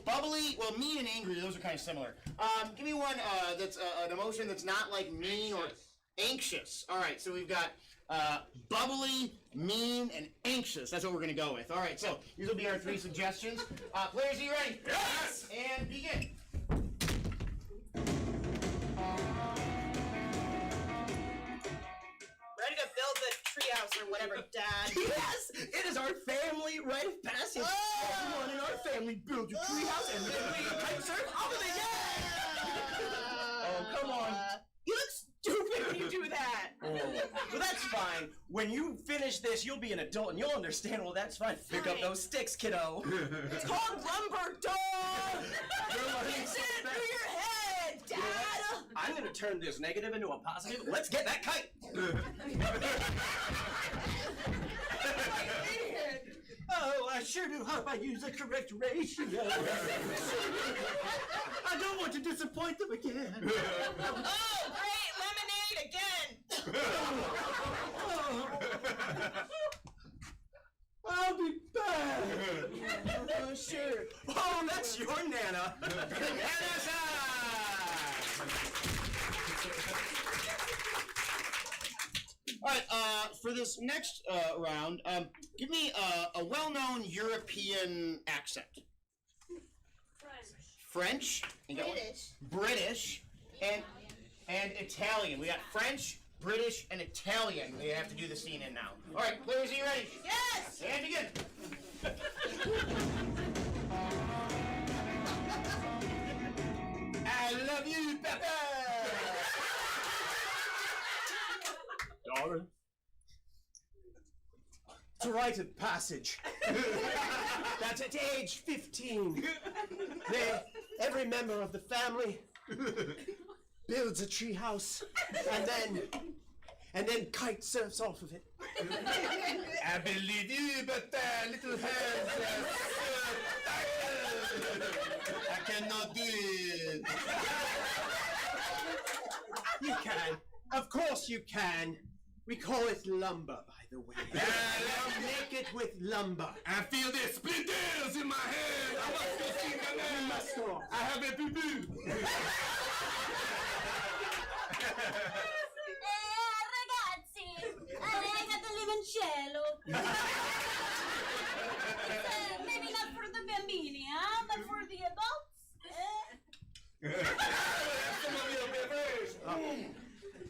bubbly. Well, mean and angry, those are kind of similar. Give me one that's an emotion that's not like mean or anxious. All right. So we've got bubbly, mean, and anxious. That's what we're gonna go with. All right. So these will be our 3 suggestions. Players, are you ready? Yes! And begin. Ready to build the treehouse or whatever, Dad. Yes, it is our family rite of passage. Everyone in our family builds a treehouse and then we kite surf off of it. Yeah! Oh, come on. You look stupid when you do that. Well, that's fine. When you finish this, you'll be an adult and you'll understand. Well, that's fine. Pick up Fine. those sticks, kiddo. It's called lumber, dog. You're learning Fix so it fast. through your head, Dad. I'm gonna turn this negative into a positive. Let's get that kite. Oh, I sure do hope I use the correct ratio. I don't want to disappoint them again. Oh, great lemonade again. I'll be back. Oh, sure. Oh, that's your Nana. All right, for this next round, give me a well-known European accent. French. You got one? British. And Italian. We got French, British, and Italian. We have to do the scene in now. All right, players, are you ready? Yes. And begin. I love you, Pepper. Darling. It's a rite of passage. That's at age 15. Every member of the family builds a tree house and then kite surfs off of it. I believe you, but little hands. I cannot do it. You can. Of course you can. We call it lumber, by the way. Make it with lumber. I feel the splinters in my hand. I must go see my man. You must go. I have a boo-boo. Ragazzi, I got to live in cielo. Maybe not for the bambini, huh? But for the adults.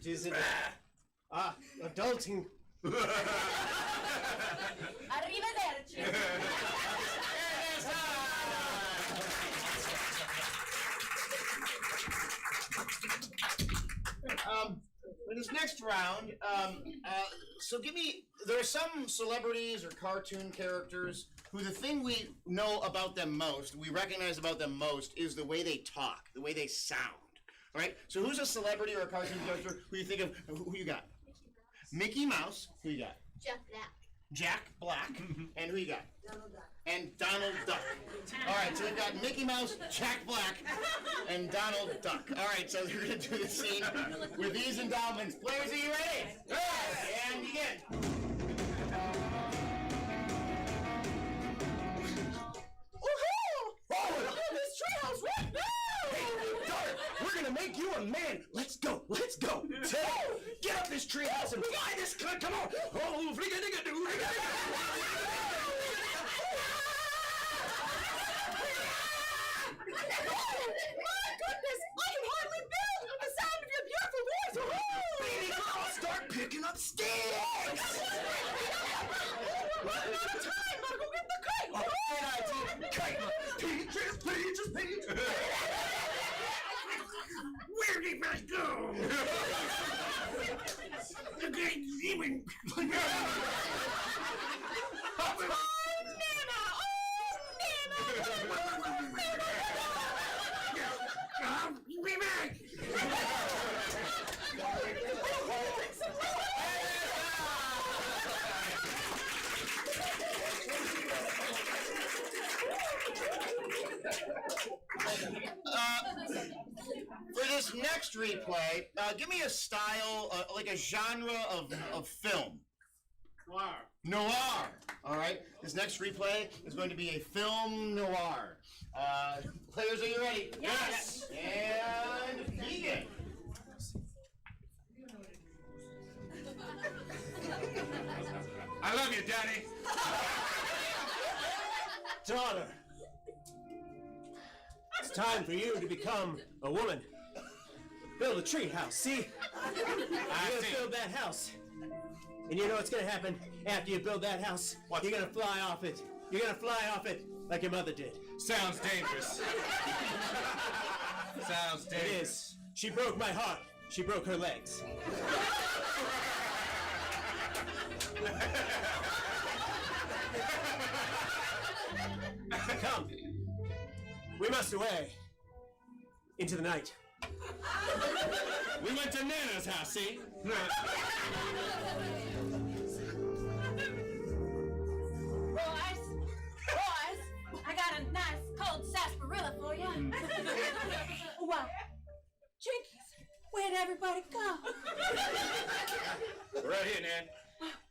It is adulting. Arrivederci. For this next round, so give me, there are some celebrities or cartoon characters who the thing we know about them most, we recognize about them most, is the way they talk, the way they sound. All right? So who's a celebrity or a cartoon character who you think of, who you got? Mickey Mouse. Who you got? Jeff Black. Jack Black, and who you got? Donald Duck. And Donald Duck. All right, so we've got Mickey Mouse, Jack Black, and Donald Duck. All right, so we're going to do the scene with these endowments. Players, are you ready? Yes! And begin. This treehouse right now! Hey, Dart, we're gonna make you a man. Let's go, let's go. Get up this treehouse and fly this cut. Come on. Oh, fliga-digga-doo. My goodness, I can hardly build with the sound of your beautiful voice. Baby girl, start picking up sticks. Running out of time. Gotta go get the kite. Kite. Peaches. Where did I go? The great demon. I'll be back. For this next replay, give me a style, like a genre of film. Noir. All right. This next replay is going to be a film noir. Players, are you ready? Yes. And begin. I love you, Daddy. Daughter, it's time for you to become a woman. Build a tree house, see? You're gonna build that house. And you know what's gonna happen after you build that house? You're gonna fly off it. You're gonna fly off it like your mother did. Sounds dangerous. Sounds It dangerous. is. She broke my heart. She broke her legs. Come. We must away into the night. We went to Nana's house, see? Boys, I got a nice cold sarsaparilla for you. Wow. Jinkies, where'd everybody go? Right here, Nan.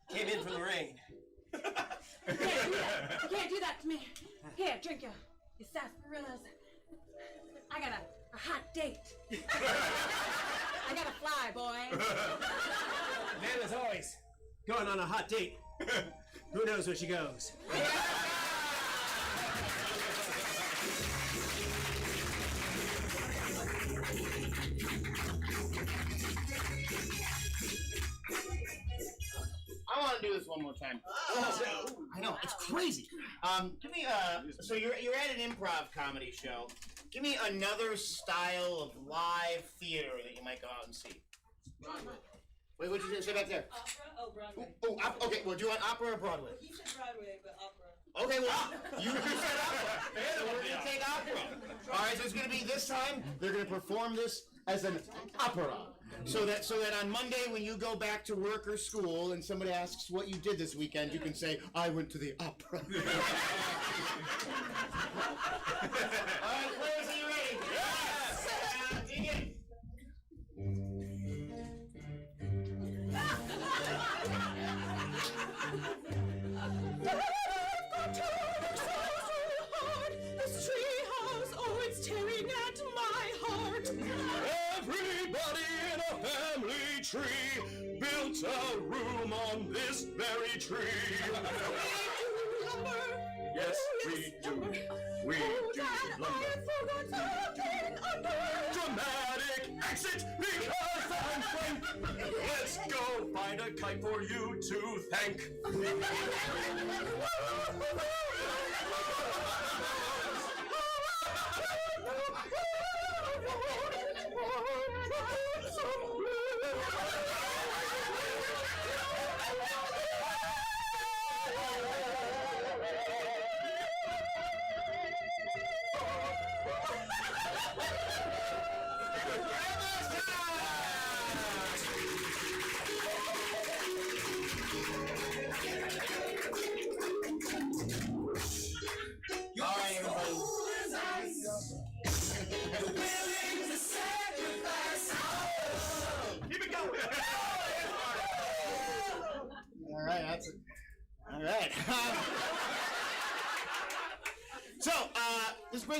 Came in from the rain. You can't do that to me. Here, drink your sarsaparillas. I got a hot date. I gotta fly, boys. Nana's always going on a hot date. Who knows where she goes? I want to do this one more time. I know, it's crazy. Give me so you're at an improv comedy show. Give me another style of live theater that you might go out and see. Broadway. Wait, what'd you say back there? Opera? Oh, Broadway. Okay, well, do you want opera or Broadway? You said Broadway, but opera. Okay, well, you said opera. So we're gonna take opera. All right, so it's gonna be this time. They're gonna perform this as an opera. So that on Monday when you go back to work or school and somebody asks what you did this weekend, you can say, I went to the opera. All right, players, are you ready? Yes! Begin. This treehouse, oh, it's tearing at my heart. Everybody in a family tree built a room on this very tree. Yes, we do. We do lumber. Dramatic exit because I'm frank. Let's go find a kite for you to thank.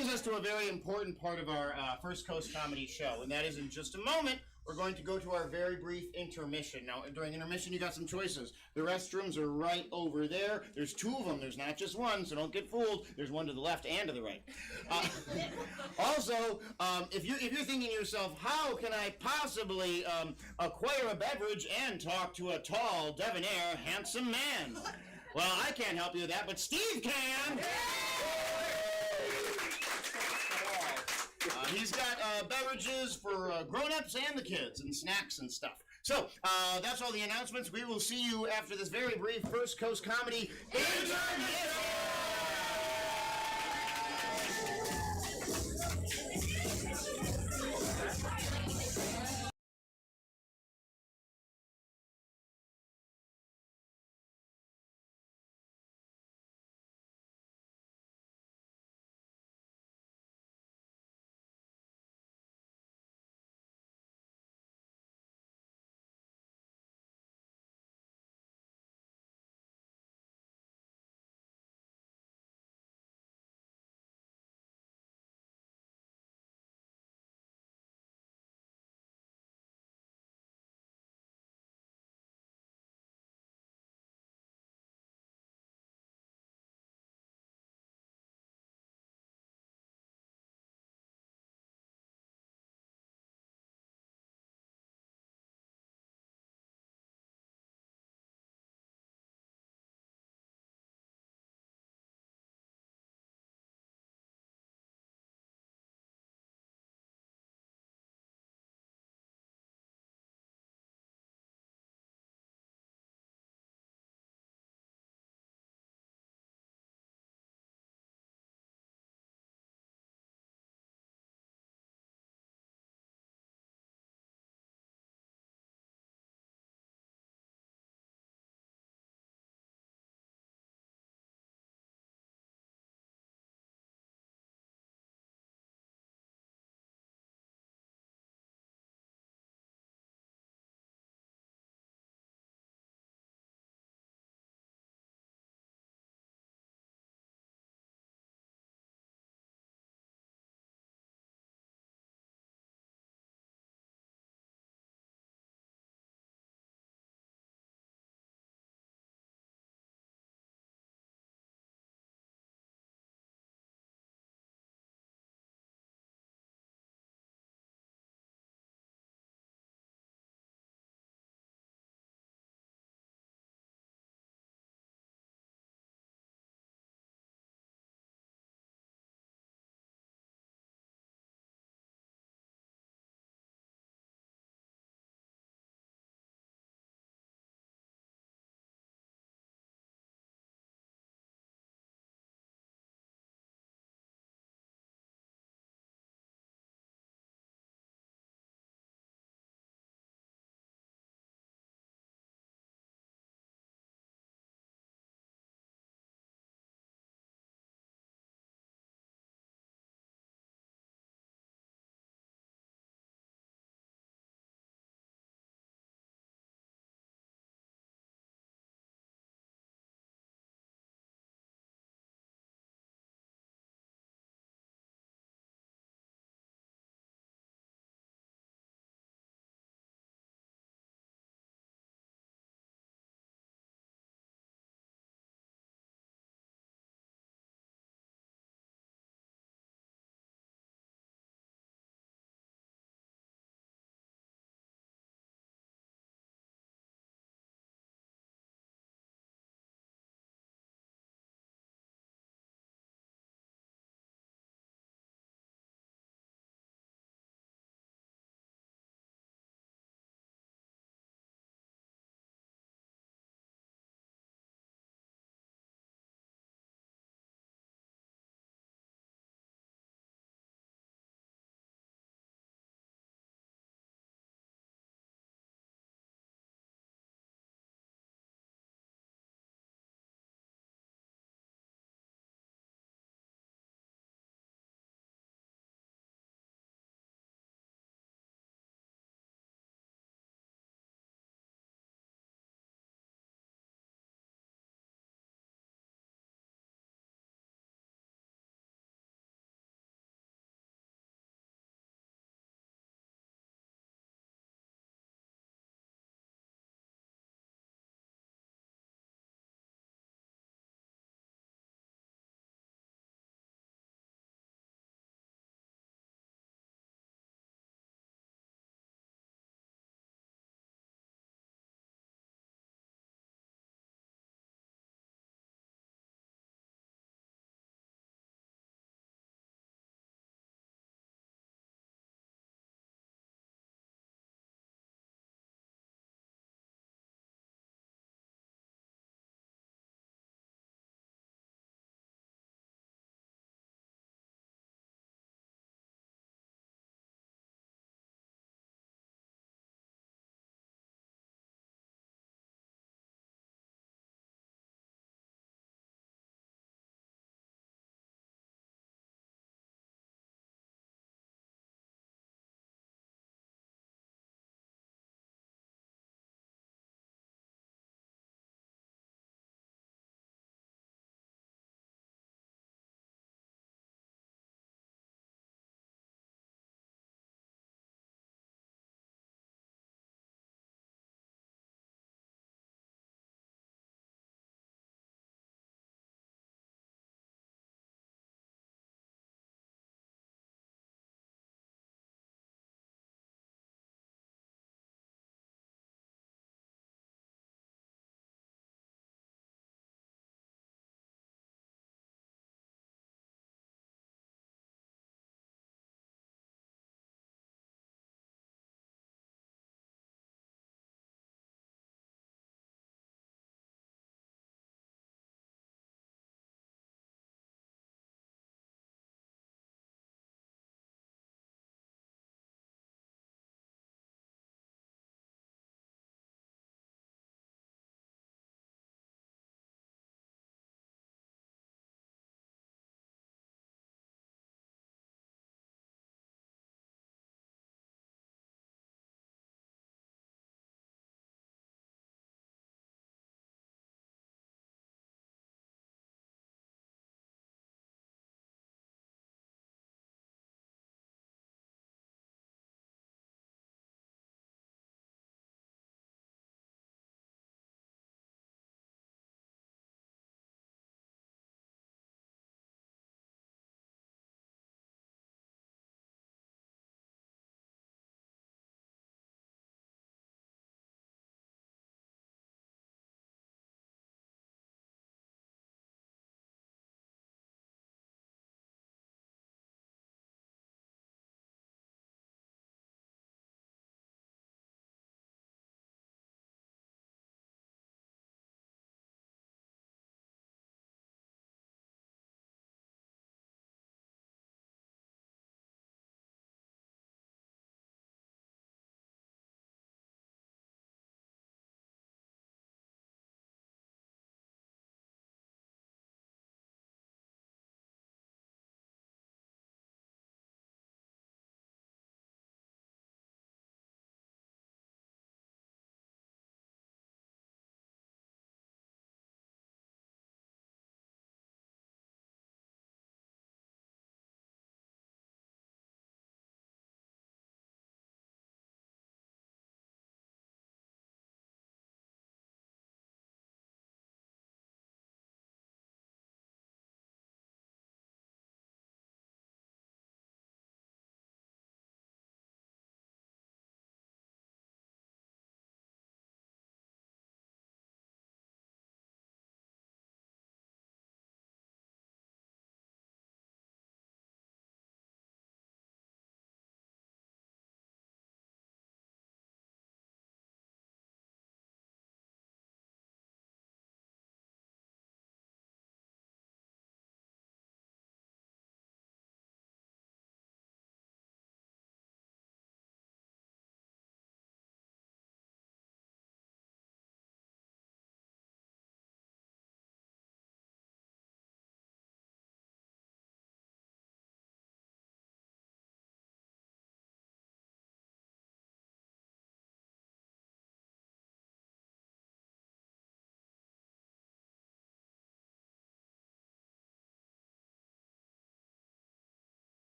brings us to a very important part of our First Coast Comedy show, and that is in just a moment, we're going to go to our very brief intermission. Now, during intermission, you got some choices. The restrooms are right over there. There's 2 of them. There's not just one, so don't get fooled. There's one to the left and to the right. Also, if you're thinking to yourself, how can I possibly acquire a beverage and talk to a tall, debonair, handsome man? Well, I can't help you with that, but Steve can! He's got beverages for grown-ups and the kids, and snacks and stuff. So, that's all the announcements. We will see you after this very brief First Coast Comedy intermission!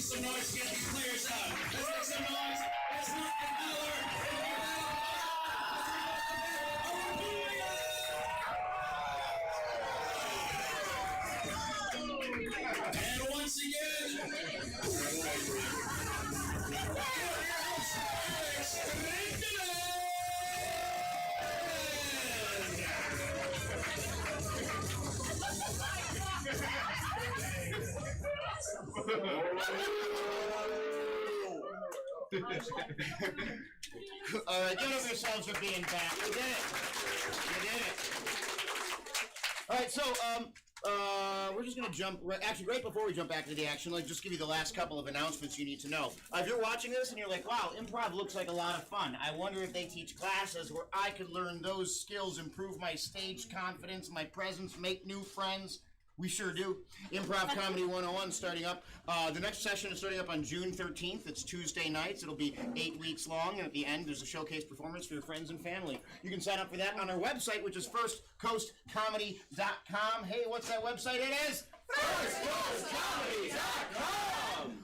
some noise to get these players out. Let's make some noise. Let's not get and once again, All right, give up yourselves for being back. You did it. You did it. All right, so we're just gonna jump. Actually, right before we jump back into the action, let's just give you the last couple of announcements you need to know. If you're watching this and you're like, "Wow, improv looks like a lot of fun. I wonder if they teach classes where I could learn those skills, improve my stage confidence, my presence, make new friends." We sure do. Improv Comedy 101 starting up. The next session is starting up on June 13th. It's Tuesday nights. It'll be 8 weeks long, and at the end, there's a showcase performance for your friends and family. You can sign up for that on our website, which is firstcoastcomedy.com. Hey, what's that website? It is firstcoastcomedy.com.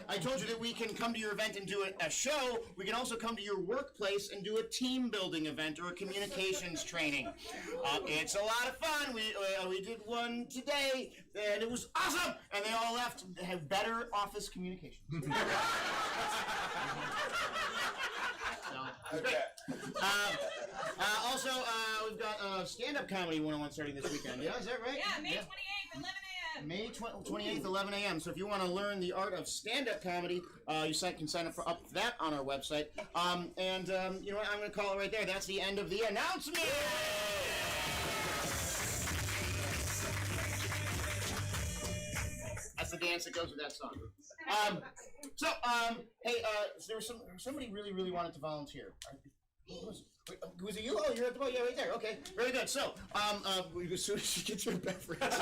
I told you that we can come to your event and do a show. We can also come to your workplace and do a team building event or a communications training. It's a lot of fun. We did one today, and it was awesome. And they all left to have better office communication. Okay. We've got stand-up comedy 101 starting this weekend. Yeah, is that right? Yeah, May 28th, 11 a.m. May 28th, 11 a.m. So if you want to learn the art of stand-up comedy, you can sign up for that on our website. You know what? I'm going to call it right there. That's the end of the announcement. That's the dance that goes with that song. There was somebody really wanted to volunteer. Was it you? Oh, you're at the boat. Yeah, right there. Okay, very good. So, as soon as you get your beverage. Let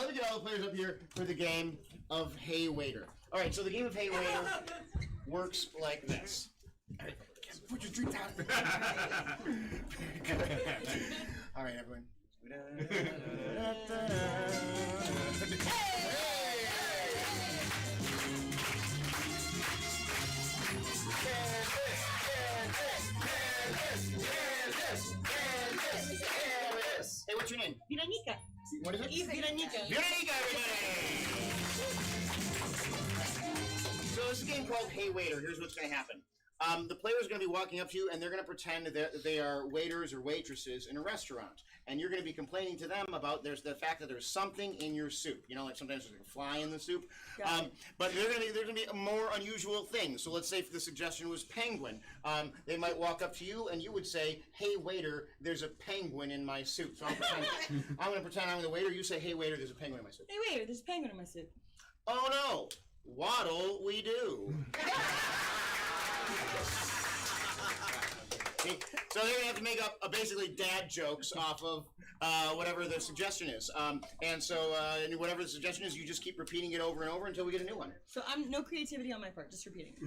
me get all the players up here for the game of Hey Waiter. All right, so the game of Hey Waiter works like this. All right, put your drink down. All right, everyone. Hey, what's your name? Veronica. What is it? Veronica. Veronica, everybody! So this is a game called Hey Waiter. Here's what's going to happen. The players are going to be walking up to you, and they're going to pretend that they are waiters or waitresses in a restaurant. And you're going to be complaining to them about the fact that there's something in your soup. You know, like sometimes there's a fly in the soup. But there's going to be more unusual things. So let's say if the suggestion was penguin. They might walk up to you, and you would say, "Hey, waiter, there's a penguin in my soup." So I'm going to pretend I'm the waiter. You say, "Hey, waiter, there's a penguin in my soup." Hey, waiter, there's a penguin in my soup. Oh, no. Waddle we do. So they're going to have to make up basically dad jokes off of whatever the suggestion is. And whatever the suggestion is, you just keep repeating it over and over until we get a new one. So no creativity on my part, just repeating.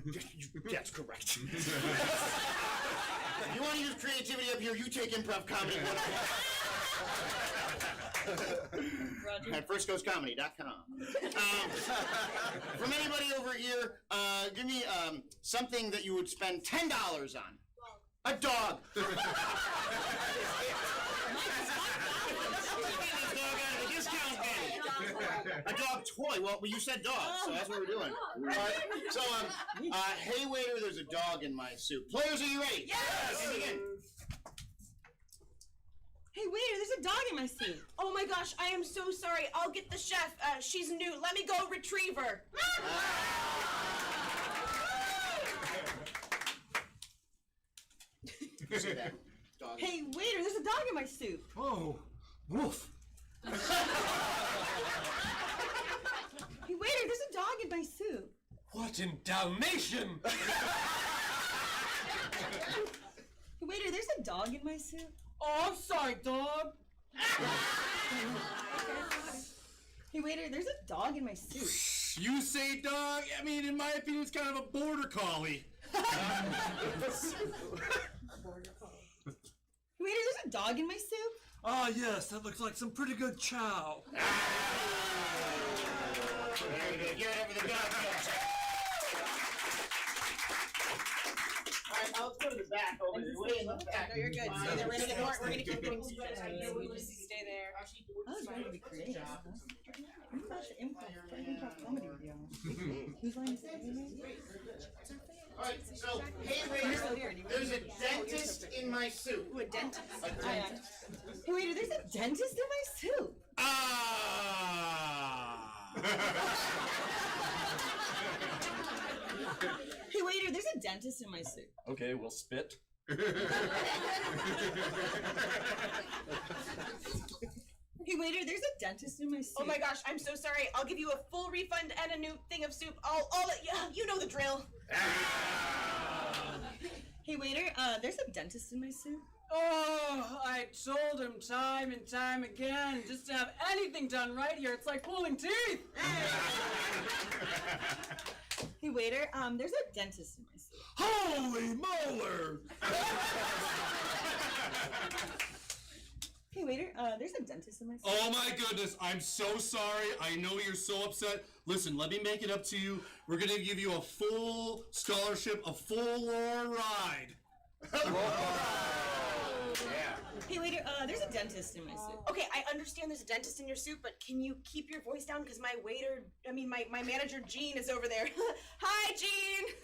That's correct. If you want to use creativity up here, you take Improv Comedy 101. At firstcoastcomedy.com. From anybody over here, give me something that you would spend $10 on. A dog. A dog toy. Well, you said dog, so that's what we're doing. All right. So, hey waiter, there's a dog in my soup. Players, are you ready? Yes. Begin. Hey, waiter, there's a dog in my soup. Oh my gosh, I am so sorry. I'll get the chef. She's new. Let me go retrieve her. Say that. Dog. Hey, waiter, there's a dog in my soup. Oh, woof. Hey, waiter, there's a dog in my soup. What in Dalmatian? Hey, waiter, there's a dog in my soup. Oh, I'm sorry, dog. Hey, waiter, there's a dog in my soup. You say dog? I mean, in my opinion, it's kind of a border collie. Waiter, there's a dog in my soup. Ah, yes, that looks like some pretty good chow. Very good. Give it up for the Godfather. All right, now let's go to the back over there. Way in the back. No, you're good. Stay there. We're gonna keep getting suggestions. You just stay there. I was ready to be creative. Huh? I'm about to improv comedy with y'all. Whose line is it? Alright, so, hey waiter, there's a dentist in my soup. Ooh, a dentist. A dentist. Hey, waiter, there's a dentist in my soup. Hey, waiter, there's a dentist in my soup. Okay, we'll spit. Hey, waiter, there's a dentist in my soup. Oh my gosh, I'm so sorry. I'll give you a full refund and a new thing of soup. You know the drill. Hey, waiter, there's a dentist in my soup. Oh, I told him time and time again, just to have anything done right here, it's like pulling teeth. Hey, waiter, there's a dentist in my soup. Holy molar! Hey, waiter, there's a dentist in my soup. Oh my goodness, I'm so sorry. I know you're so upset. Listen, let me make it up to you. We're gonna give you a full scholarship, a full ride. Hey, waiter, there's a dentist in my soup. Okay, I understand there's a dentist in your soup, but can you keep your voice down? Because my manager Gene is over there. Hi, Gene.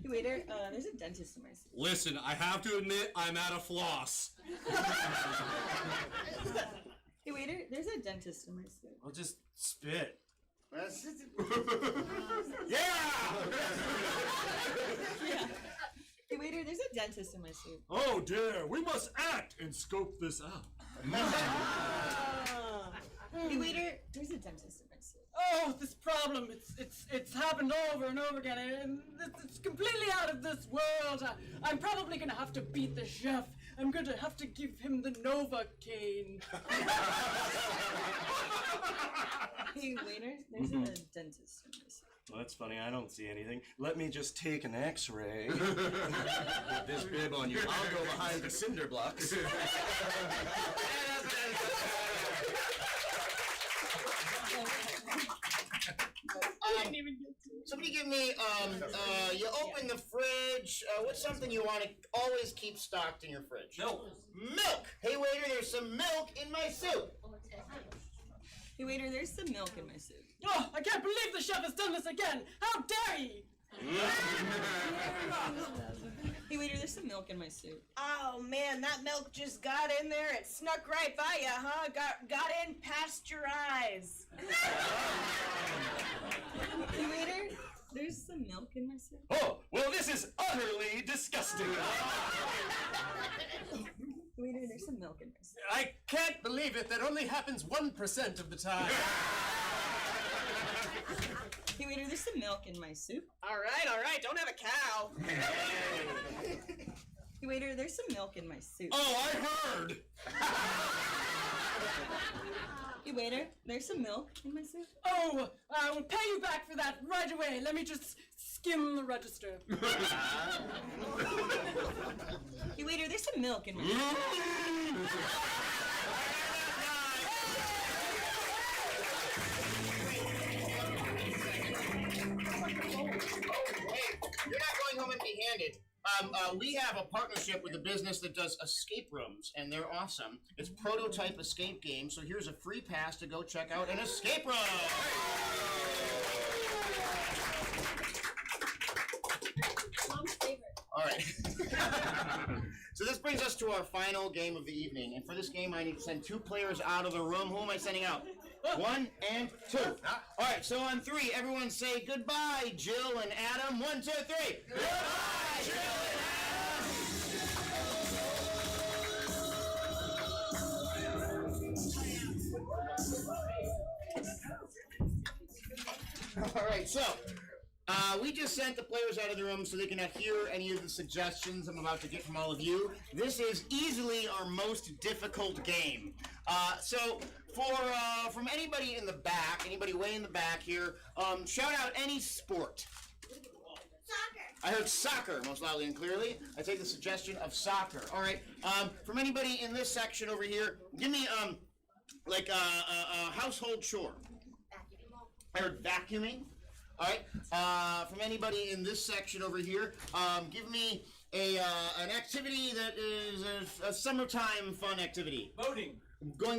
Hey, waiter, there's a dentist in my soup. Listen, I have to admit, I'm out of floss. Hey, waiter, there's a dentist in my soup. I'll just spit. Yeah! Hey, waiter, there's a dentist in my soup. Oh dear, we must act and scope this out. Hey, waiter, there's a dentist in my soup. Oh, this problem, it's happened over and over again, and it's completely out of this world. I'm probably gonna have to beat the chef. I'm gonna have to give him the Novocaine. Hey, waiter, there's a dentist in my soup. Well, that's funny. I don't see anything. Let me just take an X-ray. With this bib on you, I'll go behind the cinder blocks. Somebody give me, you open the fridge, what's something you want to always keep stocked in your fridge? Milk. Milk! Hey waiter, there's some milk in my soup! Hey, waiter, there's some milk in my soup. Oh, I can't believe the chef has done this again. How dare he? Hey, waiter, there's some milk in my soup. Oh man, that milk just got in there. It snuck right by you, huh? Got in past your eyes. Hey, waiter, there's some milk in my soup. Oh, well, this is utterly disgusting. Waiter, there's some milk in my soup. I can't believe it. That only happens 1% of the time. Hey, waiter, there's some milk in my soup. All right. Don't have a cow. Hey, waiter, there's some milk in my soup. Oh, I heard. Hey, waiter, there's some milk in my soup. Oh, I will pay you back for that right away. Let me just skim the register. Hey, waiter, there's some milk in my soup. You're not going home empty-handed. We have a partnership with a business that does escape rooms, and they're awesome. It's Prototype Escape Game, so here's a free pass to go check out an escape room. Mom's favorite. All right. So this brings us to our final game of the evening, and for this game, I need to send 2 players out of the room. Who am I sending out? 1 and 2. All right. So on 3, everyone say goodbye, Jill and Adam. 1, 2, 3. Goodbye, Jill and Adam. All right. So. We just sent the players out of the room so they cannot hear any of the suggestions I'm about to get from all of you. This is easily our most difficult game. So, from anybody in the back, anybody way in the back here, shout out any sport. Soccer. I heard soccer most loudly and clearly. I take the suggestion of soccer. All right. From anybody in this section over here, give me like a household chore. I heard vacuuming. All right. From anybody in this section over here, give me an activity that is a summertime fun activity. Boating.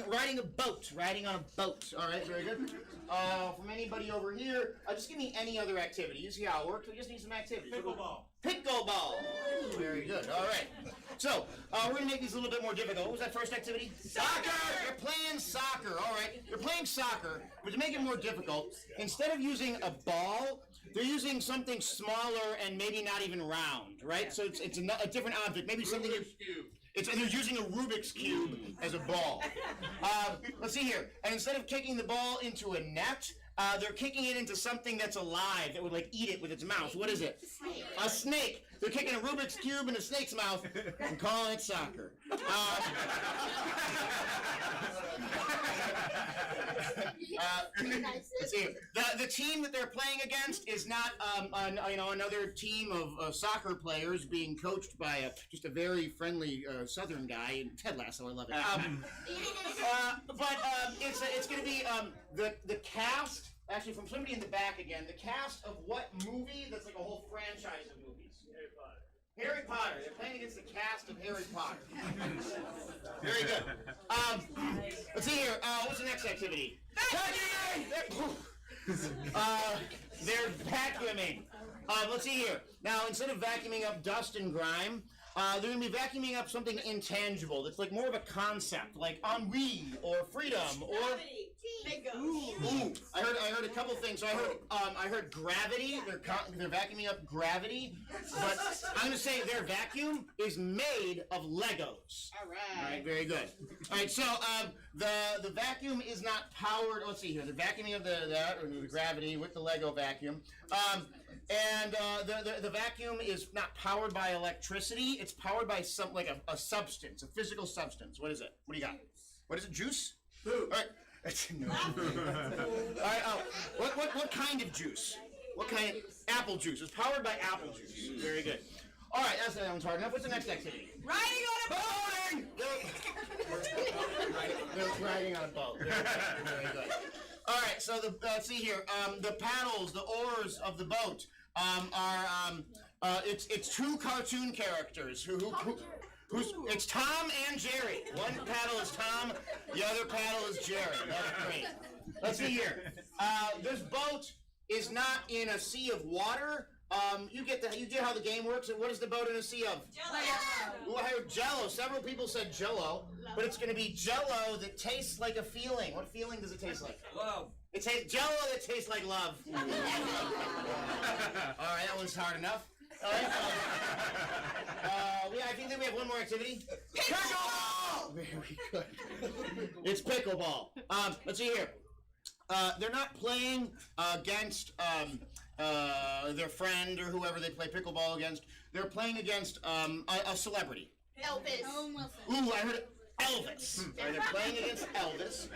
Riding a boat. Riding on a boat. All right, very good. From anybody over here, just give me any other activity. You see how it works? We just need some activity. Pickleball. Pickleball. Very good. All right. So, we're going to make these a little bit more difficult. What was that first activity? Soccer! You're playing soccer. All right. You're playing soccer, but to make it more difficult, instead of using a ball, they're using something smaller and maybe not even round, right? So it's a different object. Maybe something... They're using a Rubik's Cube as a ball. Let's see here. And instead of kicking the ball into a net, they're kicking it into something that's alive that would like eat it with its mouth. What is it? A snake. They're kicking a Rubik's Cube in a snake's mouth and calling it soccer. Let's see. The team that they're playing against is not another team of soccer players being coached by just a very friendly Southern guy, Ted Lasso. I love it. It's going to be the cast. Actually, from somebody in the back again, the cast of what movie that's like a whole franchise of movies? Harry Potter. They're playing against the cast of Harry Potter. Very good. Let's see here. What's the next activity? They're vacuuming. Let's see here. Now, instead of vacuuming up dust and grime, they're going to be vacuuming up something intangible that's like more of a concept, like ennui or freedom or... Ooh, I heard a couple things. So I heard gravity. They're vacuuming up gravity, but I'm going to say their vacuum is made of Legos. All right, very good. All right, so the vacuum is not powered. Let's see here. They're vacuuming up the gravity with the Lego vacuum, and the vacuum is not powered by electricity. It's powered by some like a substance, a physical substance. What is it? What do you got? What is it? Juice? All right. No. All right. What kind of juice? What kind? Apple juice. It's powered by apple juice. Very good. All right. That one's hard enough. What's the next activity? Riding on a boat. They're riding on a boat. Very good. All right. So let's see here. The paddles, the oars of the boat it's two cartoon characters who it's Tom and Jerry. One paddle is Tom, the other paddle is Jerry. That's great. Let's see here. This boat is not in a sea of water. You get how the game works. What is the boat in a sea of? Jello. Ooh, I heard Jello. Several people said Jello, but it's going to be Jello that tastes like a feeling. What feeling does it taste like? Love. It tastes Jello that tastes like love. All right, that one's hard enough. All right. I think that we have one more activity. Pickleball! Very good. It's pickleball. Let's see here. They're not playing against their friend or whoever they play pickleball against. They're playing against a celebrity. Elvis. Ooh, I heard Elvis. Right, they're playing against Elvis.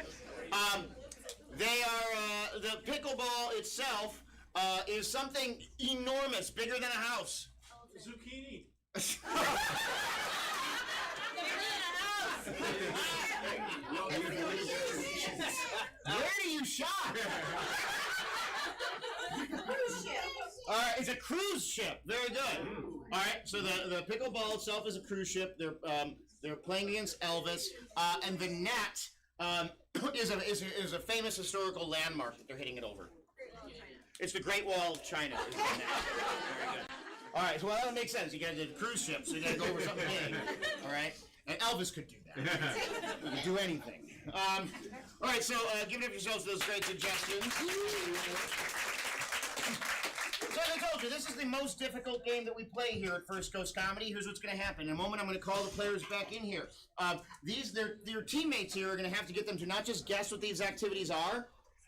They are the pickleball itself is something enormous, bigger than a house. Zucchini. Where do you shop? All right, it's a cruise ship. Very good. All right, so the pickleball itself is a cruise ship. They're playing against Elvis, and the net is a famous historical landmark that they're hitting it over. It's the Great Wall of China. Is the net. Very good. All right, so well, that makes sense. You got the cruise ship, so you got to go over something big. All right, and Elvis could do that. He could do anything. All right, so give it up yourselves for those great suggestions. So as I told you, this is the most difficult game that we play here at First Coast Comedy. Here's what's going to happen. In a moment, I'm going to call the players back in here. Their teammates here are going to have to get them to not just guess what these activities are,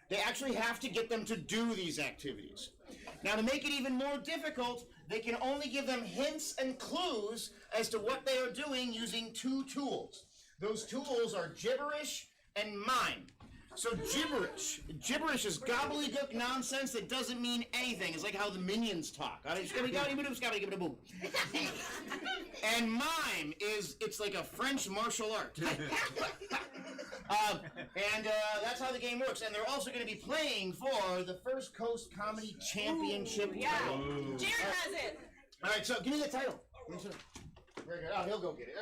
they actually have to get them to do these activities. Now, to make it even more difficult, they can only give them hints and clues as to what they are doing using two tools. Those tools are gibberish and mime. So gibberish is gobbledygook nonsense that doesn't mean anything. It's like how the Minions talk. And mime it's like a French martial art. And that's how the game works. And they're also going to be playing for the First Coast Comedy Championship. Yeah. Jared has it. All right, so give me the title. Very good. Oh, he'll go get it.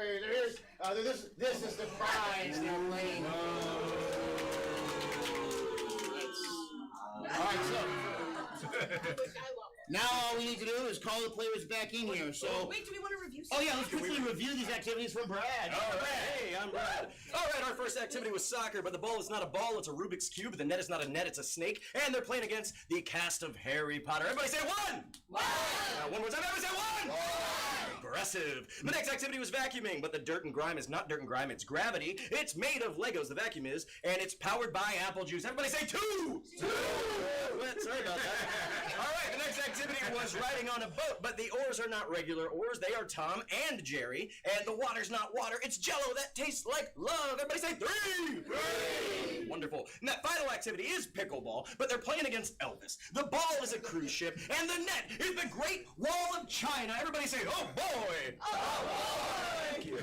This is the prize they're playing. All right, so now all we need to do is call the players back in here. So Wait, do we want to review oh something? yeah, let's quickly review these activities from Brad. All right, hey, I'm Brad. All right, our first activity was soccer, but the ball is not a ball, it's a Rubik's Cube. The net is not a net, it's a snake. And they're playing against the cast of Harry Potter. Everybody say one! One more time, everybody say one! Impressive. The next activity was vacuuming, but the dirt and grime is not dirt and grime, it's gravity. It's made of Legos, the vacuum is, and it's powered by apple juice. Everybody say two! Sorry about that. All right, the next activity was riding on a boat, but the oars are not regular oars. They are Tom and Jerry, and the water's not water. It's Jell-O that tastes like love. Everybody say three! Three! Wonderful. And that final activity is pickleball, but they're playing against Elvis. The ball is a cruise ship, and the net is the Great Wall of China. Everybody say, oh boy! Oh boy! Thank you. All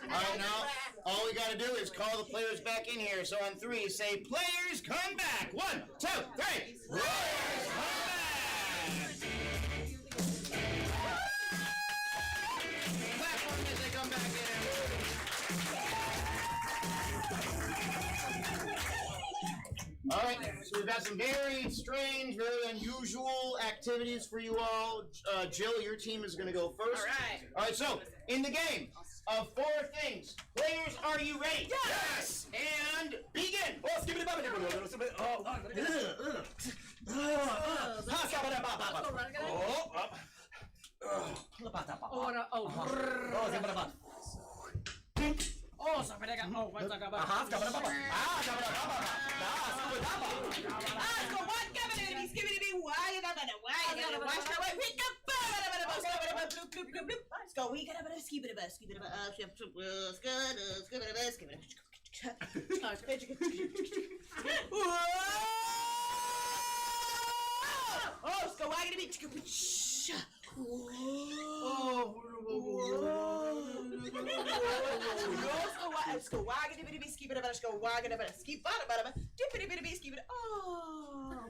right, now all we got to do is call the players back in here. So on three, say players come back. 1, 2, 3. Players come back. Clap for them as they come back in. All right, so we've got some very strange, very unusual activities for you all. Jill, your team is going to go first. All right. All right, so in the game of 4 things, players, are you ready? Yes! And begin. Oh, skip it, Let's go. Why did No, let's go.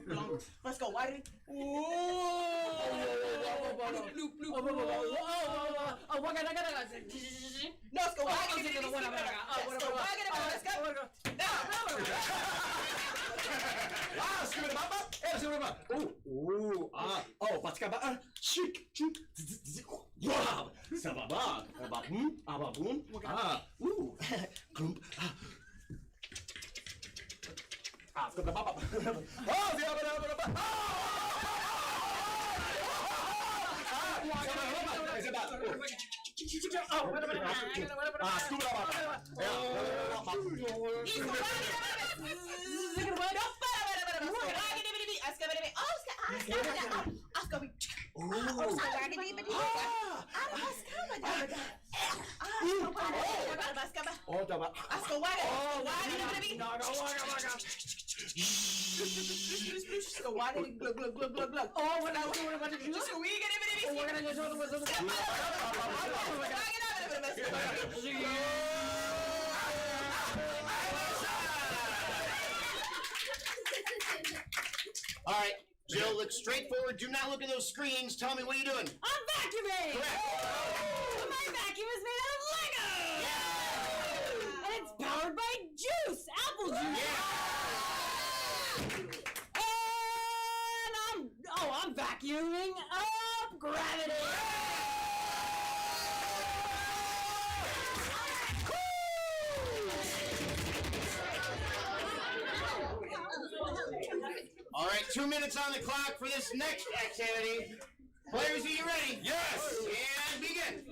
All right, Jill, look straight forward. Do not look at those screens. Tell me what you're doing. I'm vacuuming! Correct. My vacuum is made out of Lego! Yeah! And it's powered by juice, apple juice! Yeah! And I'm vacuuming up gravity! All right, 2 minutes on the clock for this next activity. Players, are you ready? Yes! And begin.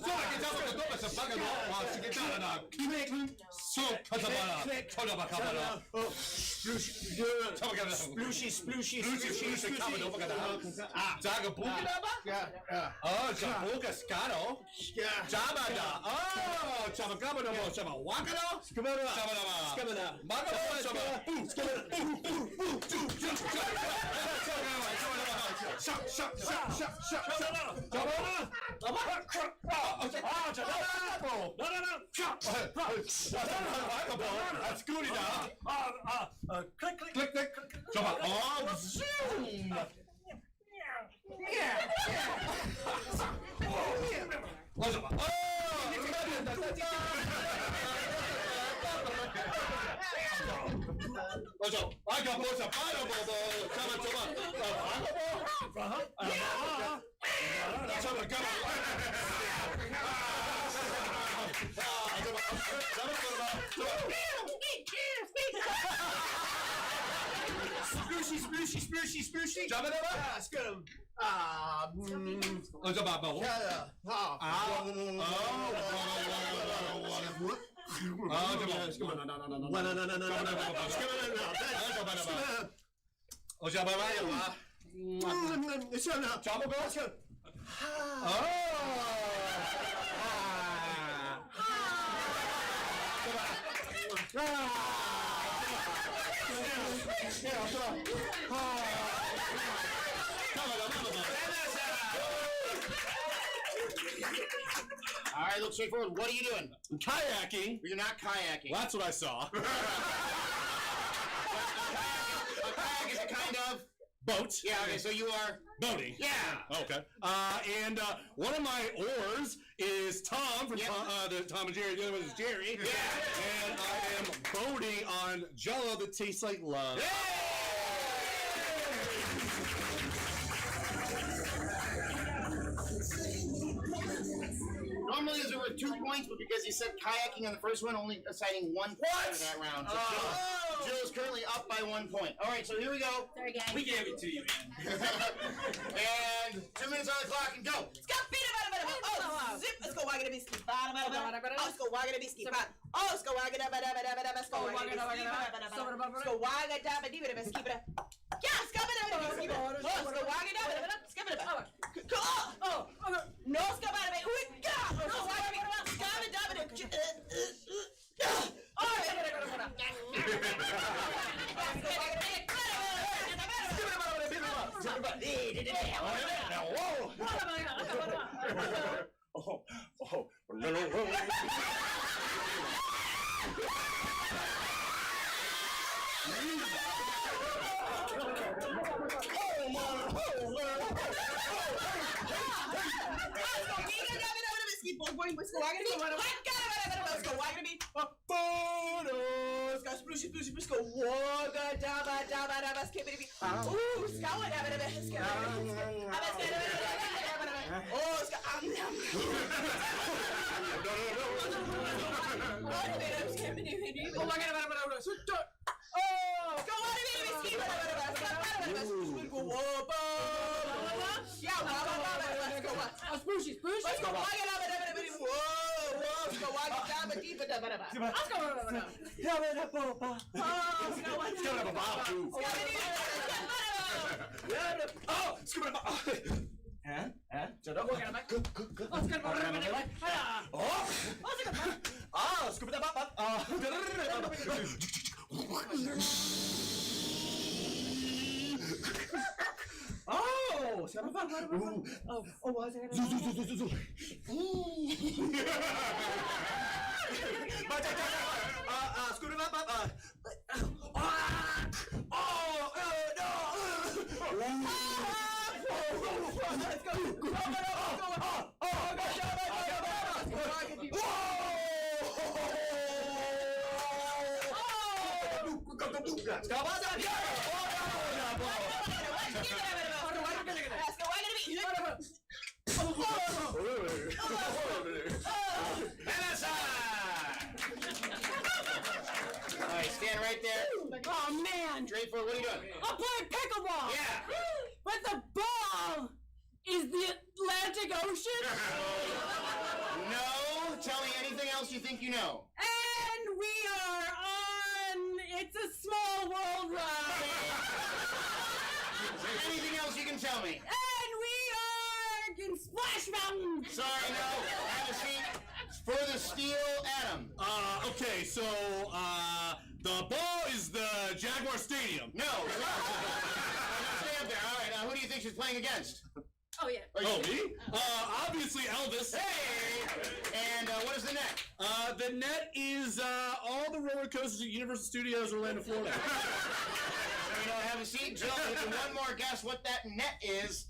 That's good enough. Click, click. Click, click. Jump up. Oh, zoom. Splooshy. Jump it up. Let's get him. All right, look straightforward. What are you doing? Kayaking. You're not kayaking. Well, that's what I saw. A kayak is a kind of Boat. Yeah. Okay. So you are boating. Yeah. Okay. And one of my oars is Tom from Tom and Jerry. The other one is Jerry. Yeah. And I am boating on Jello that tastes like love. Normally those are worth 2 points, but because you said kayaking on the first one, only assigning 1 point for that round. So Jill is currently up by 1 point. All right, so here we go. Sorry, guys. We gave it to you, And 2 minutes on the clock and go. Oh, zip. Let's go wagging a biscuit. Oh, let's go wagging a biscuit. Oh, let's go wagging a biscuit. Let's go wagging a biscuit. Let's go wagging a biscuit. Yeah, let's go wagging a biscuit. Let's go wagging a biscuit. Oh, no, let's go wagging a biscuit. Let's go wagging a biscuit. Stand right there. Oh man! Straightforward. What are you doing? I'm playing pickleball. Yeah. But the ball is the Atlantic Ocean. No. Tell me anything else you think you know. And we are on. It's a small world ride. Anything else you can tell me? And we are in Splash Mountain. Sorry, no. Have a seat. For the steel atom. Okay, so, the ball is the Jaguar Stadium. No. Stay up there. All right. Who do you think should playing against? Oh, yeah. Oh, me? Obviously Elvis. Hey! And what is the net? The net is all the roller coasters at Universal Studios, Orlando, Florida. You know, have a seat, Jill. With one more guess what that net is.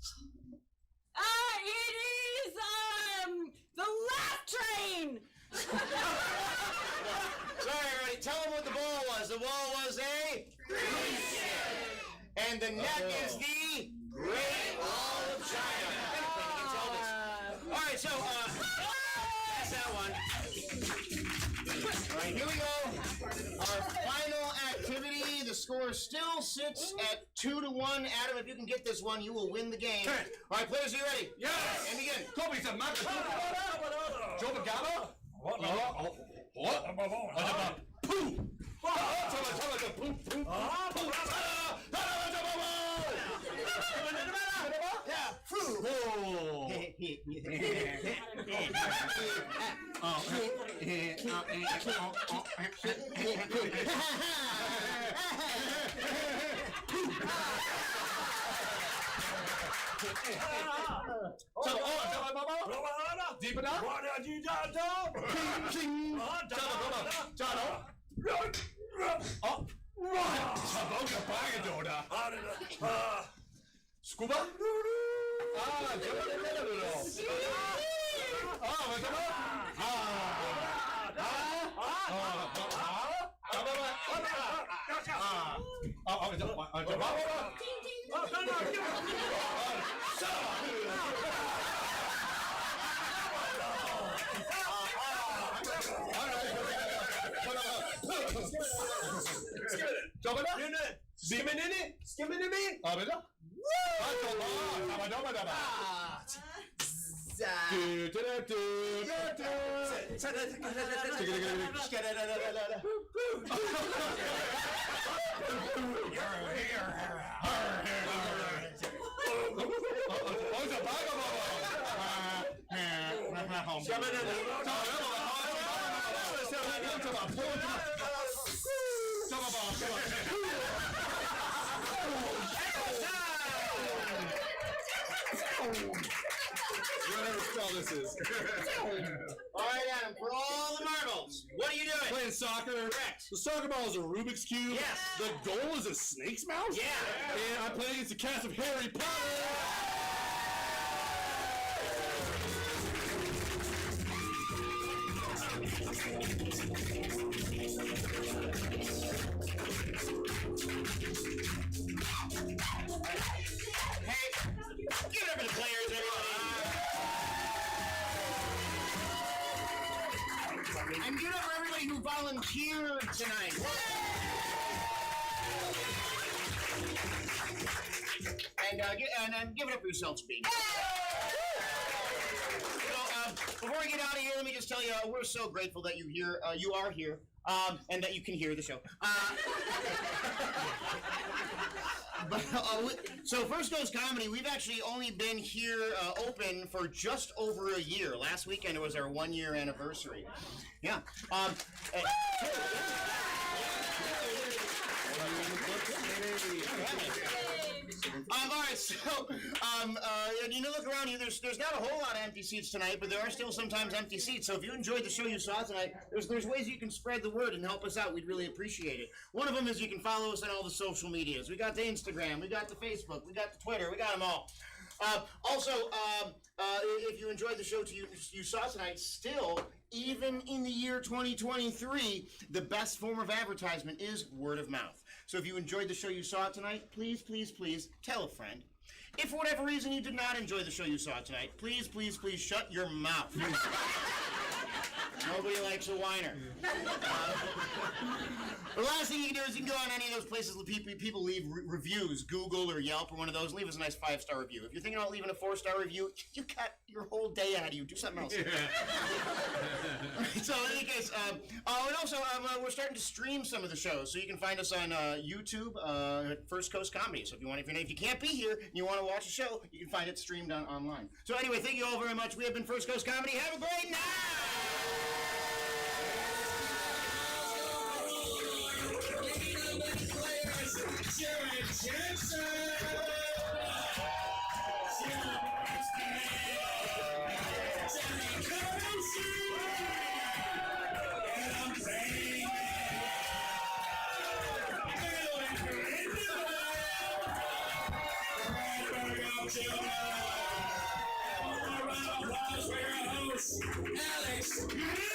It is, the laugh train! Sorry, everybody. Tell them what the ball was. The ball was a... And the net is the Great Wall of China. All right, so, that's that one. All right, here we go. Our final activity. The score still sits at 2-1. Adam, if you can get this one, you will win the game. Okay. All right, players, are you ready? Yes! And begin. Kobe said, Jobagaba? What? Pooh! Scuba? This is. All right, Adam, for all the marbles, what are you doing? Playing soccer. Correct. The soccer ball is a Rubik's Cube. Yes. The goal is a snake's mouse? Yeah. And I'm playing against the cast of Harry Potter. Hey, give it up for the players, everybody. And give it up for everybody who volunteered tonight. And give it up for yourselves, Bean. Before we get out of here, let me just tell you, we're so grateful that you are here, and that you can hear the show. So First Coast Comedy, we've actually only been here open for just over a year. Last weekend it was our 1-year anniversary. Yeah. All right, so, you look around here, there's not a whole lot of empty seats tonight, but there are still sometimes empty seats. So if you enjoyed the show you saw tonight, there's ways you can spread the word and help us out. We'd really appreciate it. One of them is you can follow us on all the social medias. We got the Instagram, we got the Facebook, we got the Twitter, we got them all. Also, if you enjoyed the show you saw tonight, still, even in the year 2023, the best form of advertisement is word of mouth. So if you enjoyed the show you saw tonight, please, please, please tell a friend. If for whatever reason you did not enjoy the show you saw tonight, please, please, please shut your mouth. Nobody likes a whiner. The last thing you can do is you can go on any of those places where people leave reviews, Google or Yelp or one of those, leave us a nice 5-star review. If you're thinking about leaving a 4-star review, you got your whole day out of you. Do something else. So in any case, and also we're starting to stream some of the shows, so you can find us on YouTube at First Coast Comedy. So if you can't be here and you want to watch a show, you can find it streamed online. So anyway, thank you all very much. We have been First Coast Comedy. Have a great night. Jared Jackson! Alex.